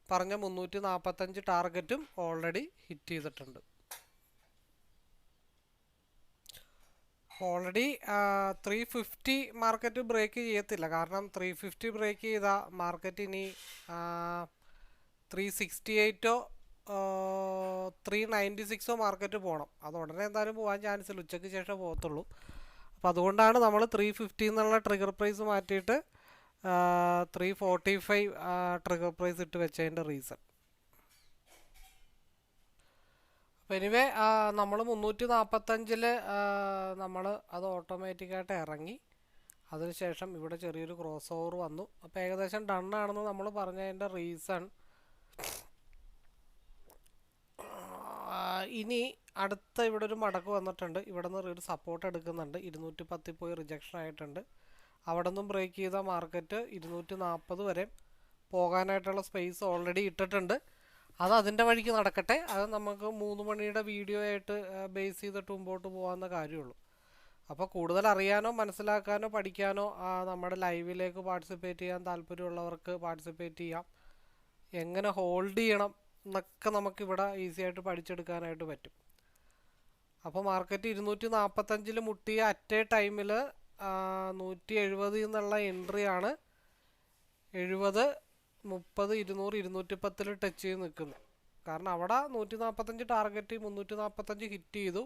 Speaker 1: പറഞ്ഞ 345 ടാർഗറ്റും ഓൾറെഡി ഹിറ്റ് ചെയ്തിട്ടുണ്ട്. ഓൾറെഡി 350 മാർക്കറ്റ് ബ്രേക്ക് ചെയ്യത്തില്ല, കാരണം 350 ബ്രേക്ക് ചെയ്ത മാർക്കറ്റ് ഇനി 368 396 മാർക്കറ്റ് പോകണം. അത് ഉടനെ എന്തായാലും പോകാൻ ചാൻസ് ഇല്ല, ഉച്ചയ്ക്ക് ശേഷം പോകത്തുള്ളൂ. അപ്പോൾ അതുകൊണ്ടാണ് നമ്മൾ 350 എന്നുള്ള ട്രിഗർ പ്രൈസ് മാറ്റിയിട്ട് 345 ട്രിഗർ പ്രൈസ് ഇട്ട് വെച്ചതിൻ്റെ റീസൺ. അപ്പോൾ എനിവേ നമ്മൾ 345 നമ്മൾ അത് ഓട്ടോമാറ്റിക്കായിട്ട് ഇറങ്ങി. അതിനുശേഷം ഇവിടെ ചെറിയൊരു ക്രോസ് ഓവർ വന്നു. അപ്പോൾ ഏകദേശം ഡൺ ആണെന്ന് നമ്മൾ പറഞ്ഞതിൻ്റെ റീസൺ, ഇനി അടുത്ത ഇവിടെ ഒരു മടക്ക് വന്നിട്ടുണ്ട്, ഇവിടെ നിന്ന് ഒരു സപ്പോർട്ട് എടുക്കുന്നുണ്ട്, 210 പോയി റിജക്ഷൻ ആയിട്ടുണ്ട്. അവിടെ നിന്നും ബ്രേക്ക് ചെയ്ത മാർക്കറ്റ് 240 വരെ പോകാനായിട്ടുള്ള സ്പേസ് ഓൾറെഡി ഇട്ടിട്ടുണ്ട്. അത് അതിൻ്റെ വഴിക്ക് നടക്കട്ടെ, അത് നമുക്ക് 3 മണിയുടെ വീഡിയോ ആയിട്ട് ബേസ് ചെയ്തിട്ട് മുമ്പോട്ട് പോകാവുന്ന കാര്യമുള്ളൂ. അപ്പോൾ കൂടുതൽ അറിയാനോ മനസ്സിലാക്കാനോ പഠിക്കാനോ നമ്മുടെ ലൈവിലേക്ക് പാർട്ടിസിപ്പേറ്റ് ചെയ്യാൻ താല്പര്യമുള്ളവർക്ക് പാർട്ടിസിപ്പേറ്റ് ചെയ്യാം. എങ്ങനെ ഹോൾഡ് ചെയ്യണം എന്നൊക്കെ നമുക്കിവിടെ ഈസി ആയിട്ട് പഠിച്ചെടുക്കാനായിട്ട് പറ്റും. അപ്പോൾ മാർക്കറ്റ് 245 മുട്ടിയ അറ്റ് എ ടൈമിൽ 170 എന്നുള്ള എൻട്രിയാണ് 70, 30, 200, 210 ടച്ച് ചെയ്ത് നിൽക്കുന്നത്. കാരണം അവിടെ 145 ടാർഗറ്റ് 345 ഹിറ്റ് ചെയ്തു.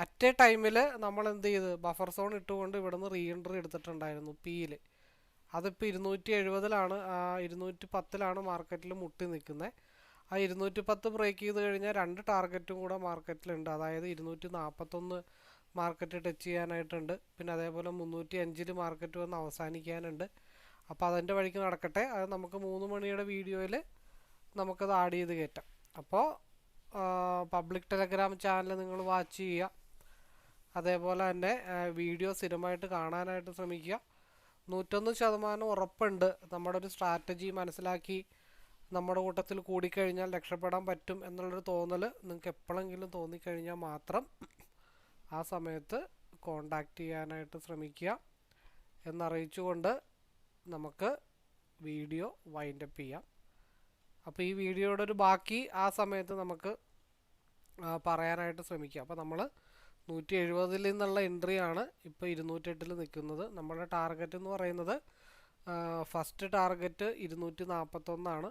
Speaker 1: അറ്റ് എ ടൈമിൽ നമ്മൾ എന്ത് ചെയ്ത് ബഫർ സോൺ ഇട്ടുകൊണ്ട് ഇവിടെ നിന്ന് റീ എൻട്രി എടുത്തിട്ടുണ്ടായിരുന്നു പിയിൽ. അതിപ്പോൾ 270 210 മാർക്കറ്റിൽ മുട്ടി നിൽക്കുന്നത്. ആ 210 ബ്രേക്ക് ചെയ്ത് കഴിഞ്ഞാൽ 2 ടാർഗറ്റും കൂടെ മാർക്കറ്റിലുണ്ട്. അതായത് 241 മാർക്കറ്റ് ടച്ച് ചെയ്യാനായിട്ടുണ്ട്, പിന്നെ അതേപോലെ 305 മാർക്കറ്റ് വന്ന് അവസാനിക്കാനുണ്ട്. അപ്പോൾ അതിൻ്റെ വഴിക്ക് നടക്കട്ടെ, അത് നമുക്ക് 3 മണിയുടെ വീഡിയോയിൽ നമുക്കത് ആഡ് ചെയ്ത് കയറ്റാം. അപ്പോൾ പബ്ലിക് ടെലഗ്രാം ചാനൽ നിങ്ങൾ വാച്ച് ചെയ്യുക, അതേപോലെ തന്നെ വീഡിയോ സ്ഥിരമായിട്ട് കാണാനായിട്ട് ശ്രമിക്കുക. 101% ഉറപ്പുണ്ട് നമ്മുടെ ഒരു സ്ട്രാറ്റജി മനസ്സിലാക്കി നമ്മുടെ കൂട്ടത്തിൽ കൂടിക്കഴിഞ്ഞാൽ രക്ഷപ്പെടാൻ പറ്റും എന്നുള്ളൊരു തോന്നൽ നിങ്ങൾക്ക് എപ്പോഴെങ്കിലും തോന്നിക്കഴിഞ്ഞാൽ മാത്രം ആ സമയത്ത് കോണ്ടാക്റ്റ് ചെയ്യാനായിട്ട് ശ്രമിക്കുക എന്നറിയിച്ചുകൊണ്ട് നമുക്ക് വീഡിയോ വൈൻഡപ്പ് ചെയ്യാം. അപ്പോൾ ഈ വീഡിയോയുടെ ഒരു ബാക്കി ആ സമയത്ത് നമുക്ക് പറയാനായിട്ട് ശ്രമിക്കുക. അപ്പോൾ നമ്മൾ 170 നിന്നുള്ള എൻട്രിയാണ് ഇപ്പോൾ 208 നിൽക്കുന്നത്. നമ്മുടെ ടാർഗറ്റ് എന്ന് പറയുന്നത് ഫസ്റ്റ് ടാർഗറ്റ് 241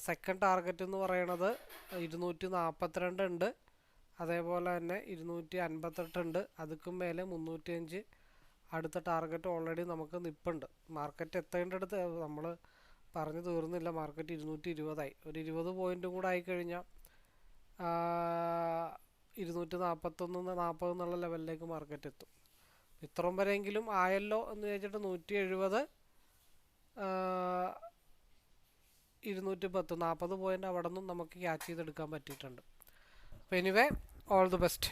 Speaker 1: സെക്കൻഡ് ടാർഗറ്റ് എന്ന് പറയണത് 242 ഉണ്ട്. അതേപോലെ തന്നെ 258 ഉണ്ട്. അതുക്കും മേലെ 305 അടുത്ത ടാർഗറ്റ് ഓൾറെഡി നമുക്ക് നിൽപ്പുണ്ട്. മാർക്കറ്റ് എത്തേണ്ടടുത്ത് നമ്മൾ പറഞ്ഞു തീർന്നില്ല. മാർക്കറ്റ് 220 ഒരു 20 പോയിൻറ്റും കൂടെ ആയിക്കഴിഞ്ഞാൽ 241-40 എന്നുള്ള ലെവലിലേക്ക് മാർക്കറ്റ് എത്തും. ഇത്രയും വരെയെങ്കിലും ആയല്ലോ എന്ന് വെച്ചിട്ട് 170 210 40 പോയിൻ്റ് അവിടെ നിന്നും നമുക്ക് ക്യാച്ച് ചെയ്തെടുക്കാൻ പറ്റിയിട്ടുണ്ട്. അപ്പോൾ എനിവേ ഓൾ ദി ബെസ്റ്റ്.